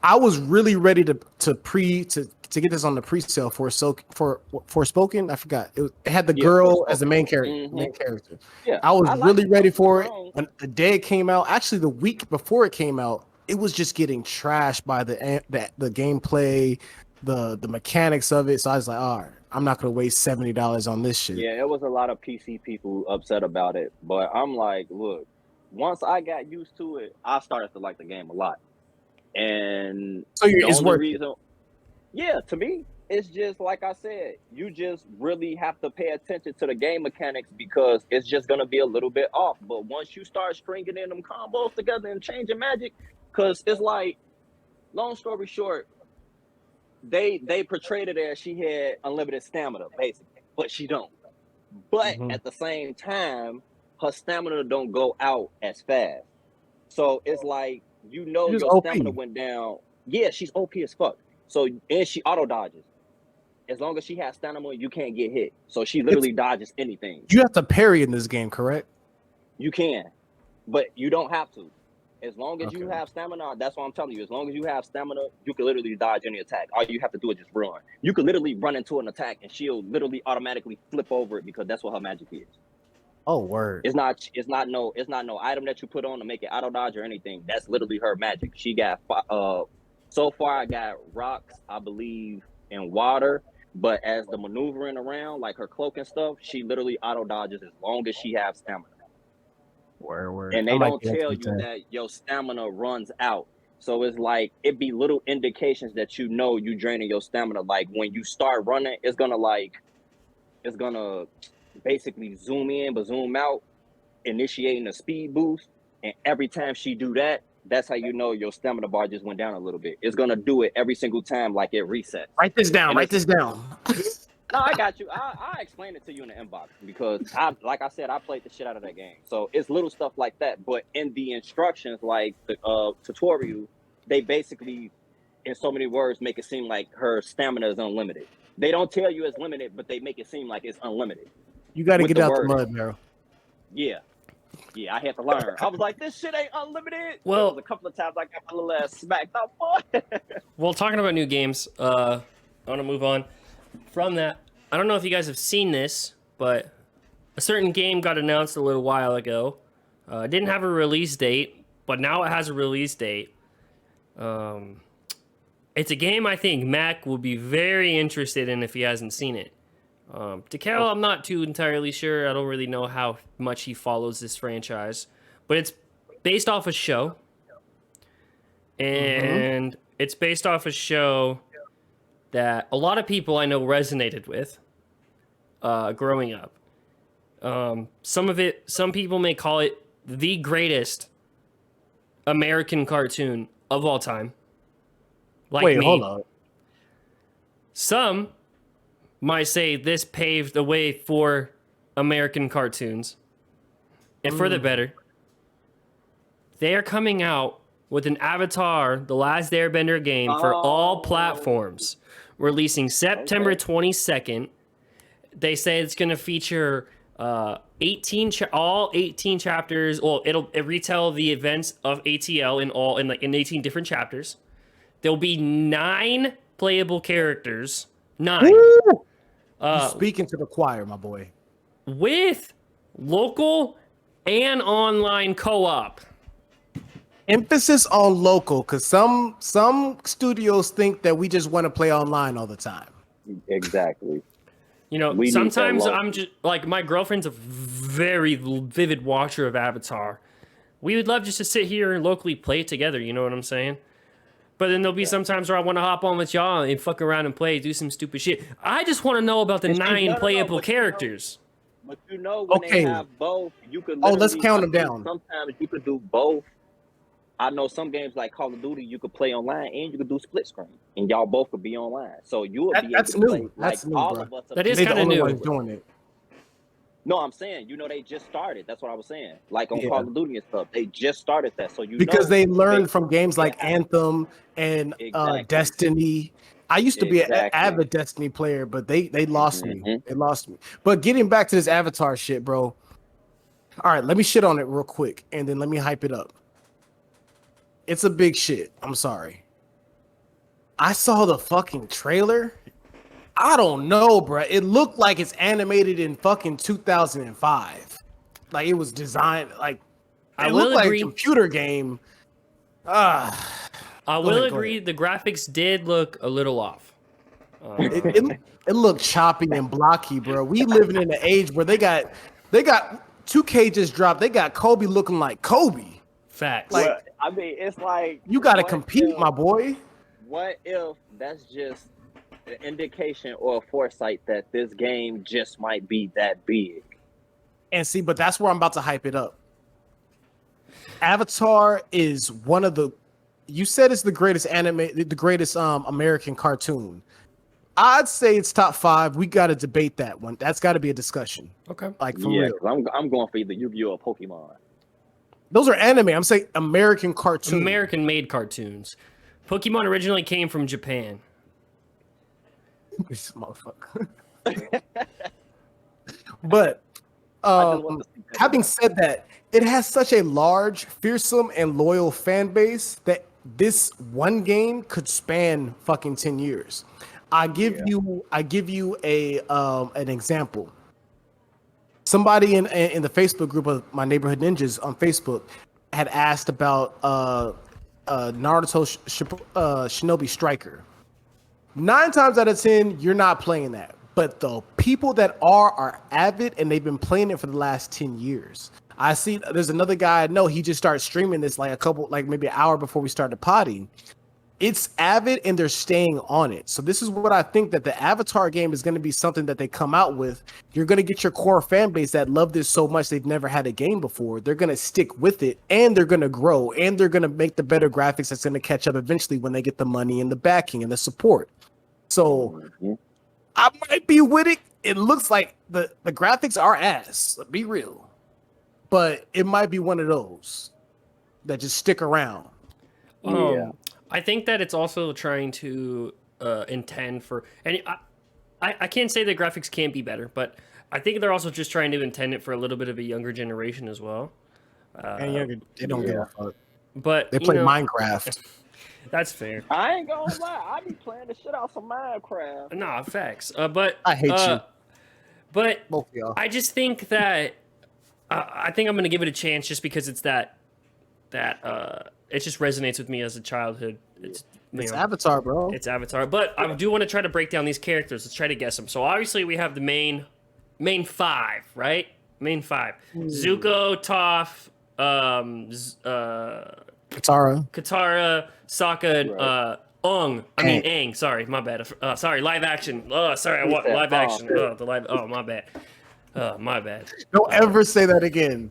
I was really ready to get this on the pre-sale for Forspoken. I forgot. It had the girl as the main character. Mhm. Main character. Yeah, I was I like really it. ready for it. Wrong. And the day it came out, actually the week before it came out, it was just getting trashed by the gameplay, the mechanics of it. So I was like, all right, I'm not gonna waste $70 on this shit. Yeah, it was a lot of PC people upset about it, but I'm like, look, once I got used to it, I started to like the game a lot. And So the it's only worth it. reason, yeah, to me, it's just like I said, you just really have to pay attention to the game mechanics because it's just gonna be a little bit off. But once you start stringing in them combos together and changing magic, because it's like, long story short, they portrayed it as she had unlimited stamina, basically, but she don't. But at the same time, her stamina don't go out as fast. So it's like She's your OP. stamina went down. Yeah, she's OP as fuck. So and she auto dodges. As long as she has stamina, you can't get hit. So she literally dodges anything. You have to parry in this game, correct? You can, but you don't have to. As long as you Okay. have stamina, that's what I'm telling you. As long as you have stamina, you can literally dodge any attack. All you have to do is just run. You can literally run into an attack and she'll literally automatically flip over it because that's what her magic is. Oh, word. It's not no item that you put on to make it auto dodge or anything. That's literally her magic. She got so far I got rocks, I believe, and water. But as the maneuvering around, like her cloak and stuff, she literally auto dodges as long as she has stamina. Word. And I they might don't get tell into you that your stamina runs out. So it's like it be little indications that you know you draining your stamina. Like when you start running, it's gonna basically zoom in but zoom out, initiating a speed boost. And every time she do that, that's how you know your stamina bar just went down a little bit. It's gonna do it every single time, like it resets. Write this down. And Write this down. No, I got you. I explain it to you in the inbox because like I said, I played the shit out of that game. So it's little stuff like that. But in the instructions, like the tutorial, they basically, in so many words, make it seem like her stamina is unlimited. They don't tell you it's limited, but they make it seem like it's unlimited. You got to With get the out the word. mud, Meryl. Yeah. Yeah, I had to learn. I was like, this shit ain't unlimited. Well- There was a couple of times I got my little ass smacked up, boy. Well, talking about new games, I want to move on from that. I don't know if you guys have seen this, but a certain game got announced a little while ago. It didn't have a release date, but now it has a release date. It's a game I think Mac will be very interested in if he hasn't seen it. DeCal, I'm not too entirely sure. I don't really know how much he follows this franchise, but it's based off a show. And it's based off a show that a lot of people I know resonated with growing up. Some people may call it the greatest American cartoon of all time. Like Wait, me. hold on. Some might say this paved the way for American cartoons. And for the better, they are coming out with an Avatar, The Last Airbender game for all platforms, releasing September 22nd. They say it's going to feature all 18 chapters. Well, it'll retell the events of ATL in 18 different chapters. There'll be 9 playable characters. 9. Woo! You speaking to the choir, my boy. With local and online co-op. Emphasis on local, because some studios think that we just want to play online all the time. Exactly. You know, We need sometimes that I'm just like, my girlfriend's a very vivid watcher of Avatar. We would love just to sit here and locally play it together, you know what I'm saying? But then there'll be some times where I want to hop on with y'all and fuck around and play, do some stupid shit. I just want to know about the 9 playable characters. But you know, when Okay. they have both, you could. Oh, let's literally- count 'em I think down. Sometimes you could do both. I know some games like Call of Duty, you could play online and you could do split screen, and y'all both could be online. So you would be That's able to new. play That's like new, all bro. of us. That is They the kinda only new. ones doing it. No, I'm saying, you know, they just started. That's what I was saying. Like on Yeah. Call of Duty and stuff, they just started that. So you Because know, they learned from games like Yeah. Anthem and Exactly. Destiny. I used to be an Exactly. avid Destiny player, but they lost me. Mhm. They lost me. But getting back to this Avatar shit, bro. All right, let me shit on it real quick, and then let me hype it up. It's a big shit. I'm sorry. I saw the fucking trailer. I don't know, bro. It looked like it's animated in fucking 2005. Like it was designed like I it will looked like agree. a computer game. I will ahead, go agree. The graphics did look a little off. It looked choppy and blocky, bro. We living in an age where they got 2K just dropped. They got Kobe looking like Kobe. Facts. Like- Well, I mean, it's like You got to what compete, if- my boy. What if that's just an indication or a foresight that this game just might be that big? And see, but that's where I'm about to hype it up. Avatar is one of the. You said it's the greatest the greatest American cartoon. I'd say it's top 5. We got to debate that one. That's got to be a discussion. Okay. Like for Yeah, real. 'cause I'm going for either Yu-Gi-Oh or Pokemon. Those are anime. I'm saying American cartoon. American-made cartoons. Pokemon originally came from Japan. This motherfucker. But I just want to see that. having said that, it has such a large, fearsome, and loyal fan base that this one game could span fucking 10 years. I give you a an example. Somebody in the Facebook group of my neighborhood ninjas on Facebook had asked about Naruto Shinobi Striker. 9 times out of 10, you're not playing that. But the people that are avid, and they've been playing it for the last 10 years. I see there's another guy I know, he just started streaming this like maybe an hour before we started potting. It's avid and they're staying on it. So this is what I think, that the Avatar game is going to be something that they come out with. You're going to get your core fan base that love this so much they've never had a game before. They're going to stick with it, and they're going to grow, and they're going to make the better graphics that's going to catch up eventually when they get the money and the backing and the support. So I might be with it. It looks like the graphics are ass. Be real, but it might be one of those that just stick around. Yeah. I think that it's also trying to intend for, and I can't say the graphics can't be better, but I think they're also just trying to intend it for a little bit of a younger generation as well. And younger, they don't give a fuck. But They play Minecraft. That's fair. I ain't gonna lie, I be playing the shit out some Minecraft. Nah, facts. But I hate you. But Both of y'all. I just think that I think I'm gonna give it a chance just because it's that it just resonates with me as a childhood. It's Avatar, bro. It's Avatar. But I do want to try to break down these characters. Let's try to guess them. So obviously we have the main five, right? Main five: Zuko, Toph, Katara, Sokka, Right. Aang. Sorry, my bad. Sorry, live action. Oh, sorry, He said live action. Aang. Oh, my bad. My bad. Don't ever say that again.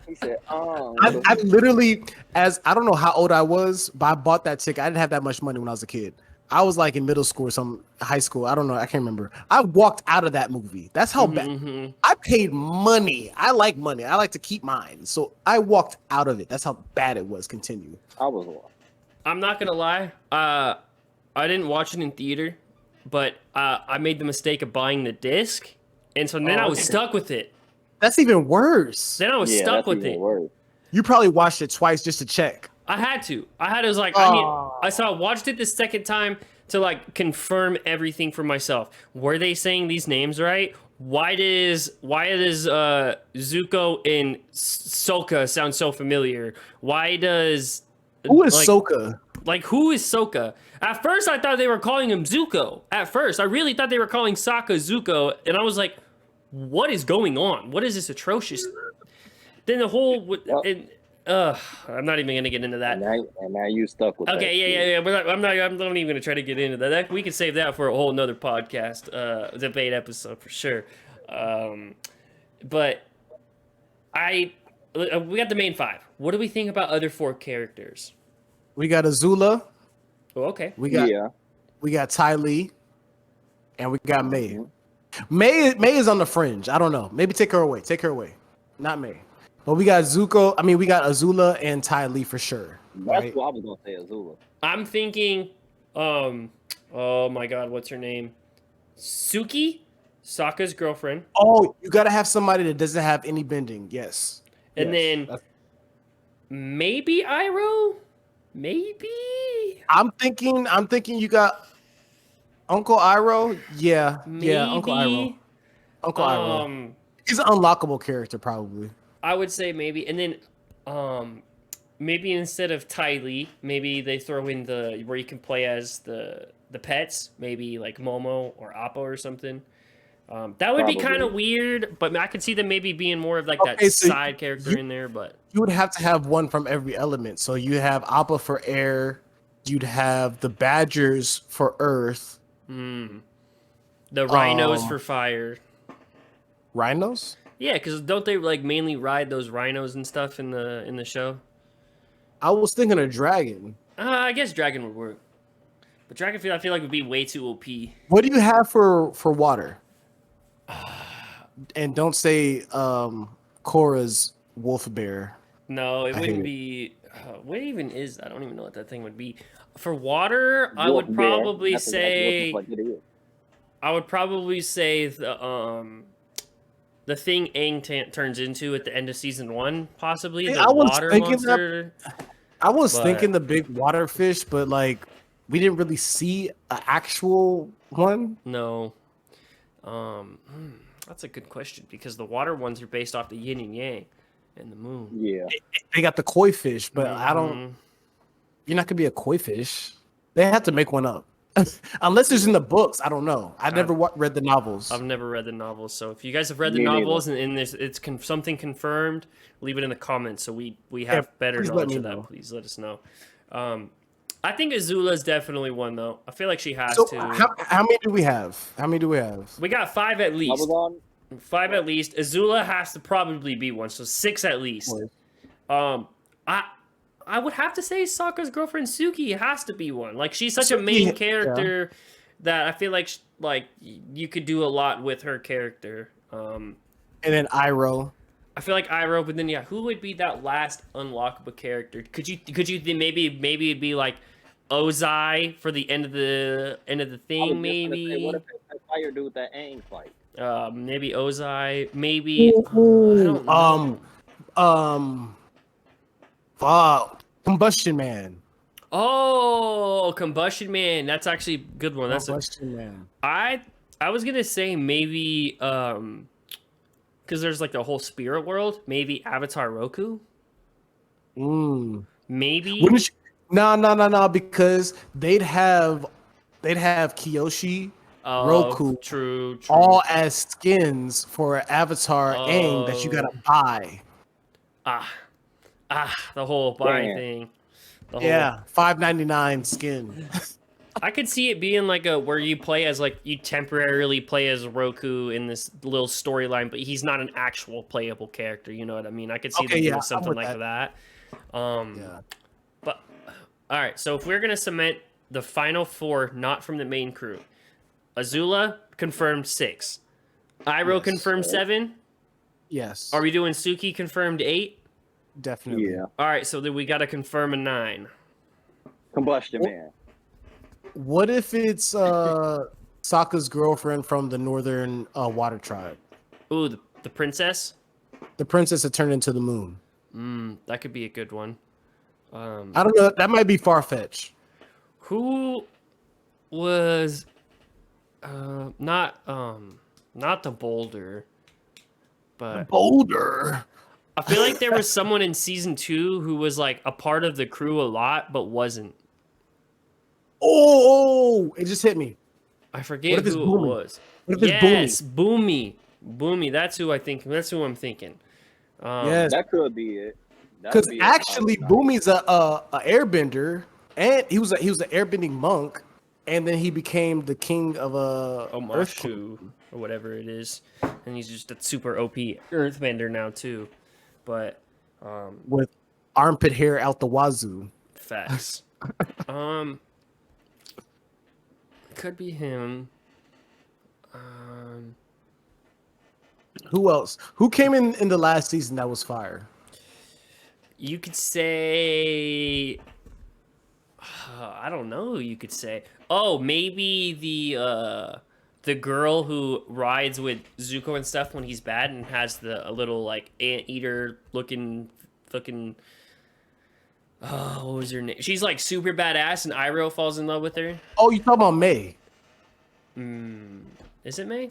He said, I literally, I don't know how old I was, but I bought that ticket. I didn't have that much money when I was a kid. I was like in middle school or some high school. I don't know. I can't remember. I walked out of that movie. That's how bad. I paid money. I like money. I like to keep mine. So I walked out of it. That's how bad it was. Continue. I was one. I'm not gonna lie. I didn't watch it in theater, but I made the mistake of buying the disc, and so then I was stuck with it. That's even worse. Then I was stuck with it. Worse. You probably watched it twice just to check. I had to. It was like I watched it the second time to like confirm everything for myself. Were they saying these names right? Why does Zuko and Sokka sound so familiar? Why does Who is Sokka? Like, who is Sokka? At first, I thought they were calling him Zuko. At first, I really thought they were calling Sokka Zuko, and I was like, what is going on? What is this atrocious? Then the whole... I'm not even gonna get into that. And now you stuck with Okay, yeah. But I'm not even gonna try to get into that. We can save that for a whole nother podcast, debate episode for sure. But we got the main five. What do we think about other four characters? We got Azula. Oh, okay. We got Ty Lee, and we got May. Mm-hmm. May is on the fringe. I don't know. Maybe take her away. Take her away. Not May. But we got Zuko. I mean, we got Azula and Ty Lee for sure. That's what I was gonna say, Azula. I'm thinking, oh my God, what's her name? Suki, Sokka's girlfriend. Oh, you gotta have somebody that doesn't have any bending. Yes. And then maybe Iroh. Maybe. I'm thinking you got Uncle Iroh. Yeah. Maybe. Yeah. Uncle Iroh. Uncle Iroh. He's an unlockable character, probably. I would say maybe, and then, maybe instead of Ty Lee, maybe they throw in where you can play as the pets, maybe like Momo or Appa or something. That would be kind of weird, but I could see them maybe being more of like that side character in there. But you would have to have one from every element. So you have Appa for air, you'd have the Badgers for earth, the rhinos for fire. Rhinos? Yeah, because don't they like mainly ride those rhinos and stuff in the show? I was thinking of dragon. I guess dragon would work, but dragon I feel like would be way too OP. What do you have for water? And don't say Korra's wolf bear. No, it wouldn't be. What even is that? I don't even know what that thing would be. For water, I would probably say. I would probably say the thing Aang turns into at the end of season 1, possibly the water monster. I was thinking the big water fish, but like we didn't really see an actual one. No. That's a good question because the water ones are based off the yin and yang and the moon. Yeah. They got the koi fish, but I don't. You're not gonna be a koi fish. They have to make one up. Unless it's in the books, I don't know. I never read the novels. I've never read the novels, so if you guys have read the novels and it's something confirmed, leave it in the comments so we have better knowledge of that. Please let us know. I think Azula is definitely one though. I feel like she has to. How many do we have? We got 5 at least. 5 at least. Azula has to probably be one, so 6 at least. I would have to say Sokka's girlfriend Suki has to be one. Like she's such a main character, that I feel like you could do a lot with her character. And then Iroh. I feel like Iroh, but then yeah, who would be that last unlockable character? Could you think maybe it'd be like Ozai for the end of the I was thing, just gonna say, maybe. what if it's that fire dude that Aang fight? Maybe Ozai, maybe I don't know. Combustion Man. Oh, Combustion Man. That's actually a good one. That's Combustion Man. I was gonna say maybe because there's like the whole spirit world. Maybe Avatar Roku. Maybe. Wouldn't you? No, because they'd have Kyoshi, Roku, True. all as skins for Avatar Aang that you gotta buy. The whole buy Damn. thing. Yeah, $5.99 skin. I could see it being like where you play as like you temporarily play as Roku in this little storyline, but he's not an actual playable character. You know what I mean? I could see them doing something like that. Yeah. But all right, so if we're gonna cement the final four, not from the main crew, Azula confirmed 6, Iroh Yes. confirmed 7. Yes. Are we doing Suki confirmed 8? Definitely. Yeah, All right, so then we got to confirm a 9. Combustion Man. What if it's Sokka's girlfriend from the Northern Water Tribe? Ooh, the princess. The princess that turned into the moon. That could be a good one. I don't know. That might be far-fetched. Who was not the Boulder, but Boulder. I feel like there was someone in season 2 who was like a part of the crew a lot, but wasn't. Oh, it just hit me. I forget What if it's who it Boomy? was. What if it's Yes, Boomy. That's who I think. That's who I'm thinking. Yes, That could be it. because actually, Boomy's a airbender, and he was an airbending monk, and then he became the king of Earth. Omashu or whatever it is, and he's just a super OP Earthbender now too. But With armpit hair out the wazoo. facts. Could be him. Who else? Who came in the last season that was fire? You could say. I don't know who you could say. Oh, maybe the girl who rides with Zuko and stuff when he's bad and has a little like anteater looking fucking. Oh, what was her name? She's like super badass, and Iroh falls in love with her. Oh, you talking about May? Is it May?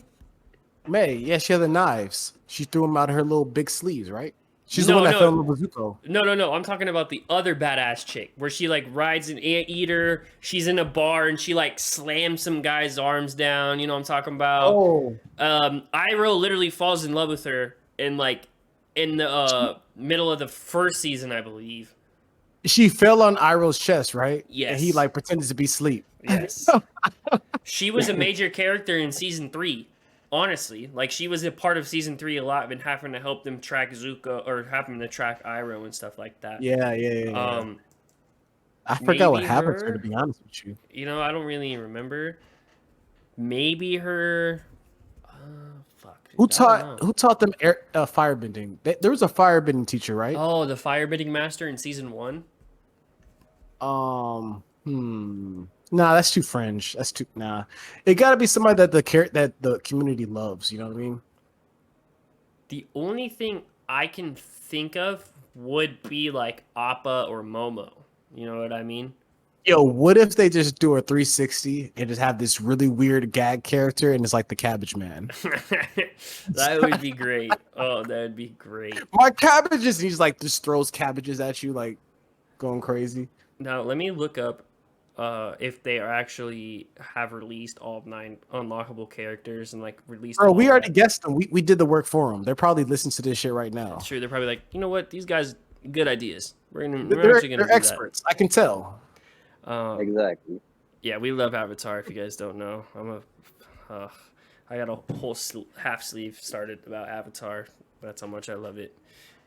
May, yeah, she had the knives. She threw them out of her little big sleeves, right? She's the No, one that no. fell in love with Zuko. No. I'm talking about the other badass chick where she like rides an anteater. She's in a bar and she like slams some guy's arms down. You know what I'm talking about? Oh, Iroh literally falls in love with her in the middle of the first season, I believe. she fell on Iroh's chest, right? Yes. And he like pretended to be asleep. Yes. She was a major character in season 3. Honestly, like she was a part of season 3 a lot, been having to help them track Zuko or having to track Iroh and stuff like that. Yeah. I forgot what maybe happened to her, her? to be honest with you. You know, I don't really remember. Maybe her. Fuck. dude, Who I don't know. taught them firebending? There was a firebending teacher, right? Oh, the firebending master in season 1. Nah, that's too fringe. That's too It got to be somebody that the community loves. You know what I mean? The only thing I can think of would be like Appa or Momo. You know what I mean? Yo, what if they just do a 360 and just have this really weird gag character and it's like the Cabbage Man? That would be great. Oh, that would be great. My cabbages, and he's like just throws cabbages at you, like going crazy. Now, let me look up if they are actually have released all 9 unlockable characters and like released. Bro, all we already that. guessed them. We did the work for them. They're probably listening to this shit right now. Sure, they're probably like, you know what, these guys, good ideas. We're They're actually gonna do experts. I can tell. that. Exactly. Yeah, we love Avatar. If you guys don't know, I got a whole half sleeve started about Avatar. That's how much I love it.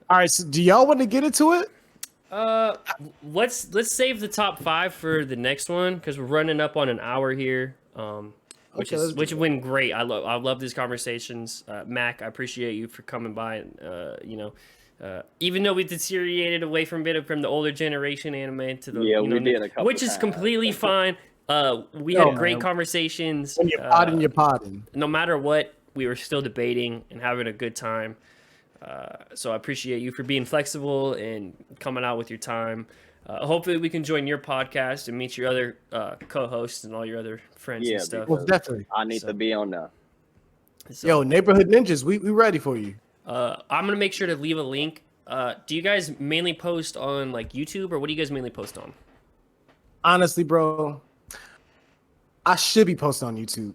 All right, so do y'all want to get into it? Let's save the top 5 for the next one because we're running up on an hour here. Which Okay, let's do which that. went great. I love these conversations. Mac, I appreciate you for coming by. Even though we deteriorated away from from the older generation anime to the Yeah, we did a couple which is times. completely fine. We Yo, had great man. conversations. When you're podding, you're podding. No matter what, we were still debating and having a good time. So I appreciate you for being flexible and coming out with your time. Hopefully we can join your podcast and meet your other co-hosts and all your other friends Yeah, and stuff. because Well, definitely. I need to be on there. So, Yo, Neighborhood Ninjas, we ready for you. I'm gonna make sure to leave a link. Do you guys mainly post on like YouTube, or what do you guys mainly post on? Honestly, bro, I should be posting on YouTube.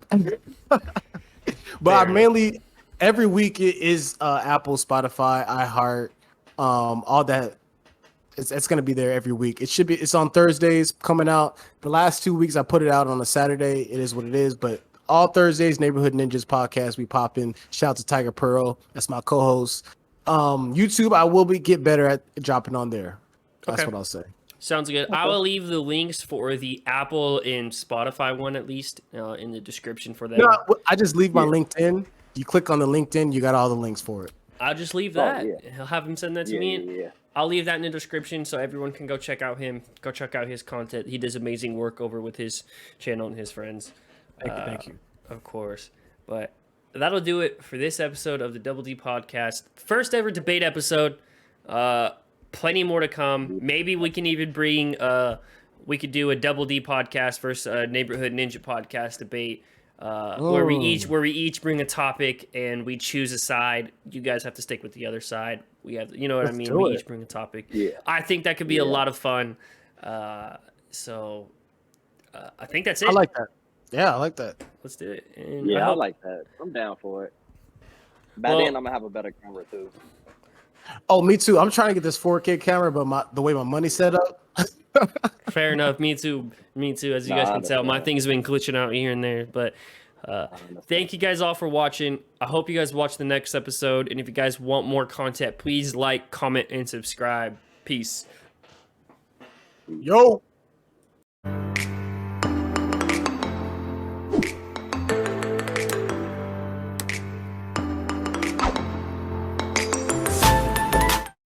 But I Fair mainly every week it is Apple, Spotify, iHeart, all that. It's gonna be there every week. It's on Thursdays coming out. The last 2 weeks I put it out on a Saturday. It is what it is, but all Thursdays, Neighborhood Ninjas podcast, we pop in. Shout out to Tiger Pearl. That's my co-host. YouTube, I will get better at dropping on there. That's Okay. what I'll say. Sounds good. I will leave the links for the Apple and Spotify one at least in the description for them. No, I just leave my LinkedIn. You click on the LinkedIn, you got all the links for it. I'll just leave Oh, that. yeah. He'll have him send that to Yeah, me. yeah, yeah. I'll leave that in the description so everyone can go check out him. Go check out his content. He does amazing work over with his channel and his friends. Thank you. Of course. But that'll do it for this episode of the Double D Podcast. First ever debate episode. Plenty more to come. Maybe we can even bring we could do a Double D podcast versus Neighborhood Ninja podcast debate. Where we each bring a topic and we choose a side. You guys have to stick with the other side. We have, you know what I Let's mean? do We it. each bring a topic. Yeah. I think that could be a lot of fun. So I think that's it. I like that. Yeah, I like that. Let's do it. And Yeah, I hope- like that. I'm down for it. By Well- then, I'm gonna have a better camera too. Oh, me too. I'm trying to get this 4K camera, but the way my money's set up. Fair enough. Me too. Me too. As you guys Nah, I can tell, my understand. thing's been glitching out here and there. But thank you guys all for watching. I hope you guys watch the next episode. And if you guys want more content, please like, comment, and subscribe. Peace. Yo.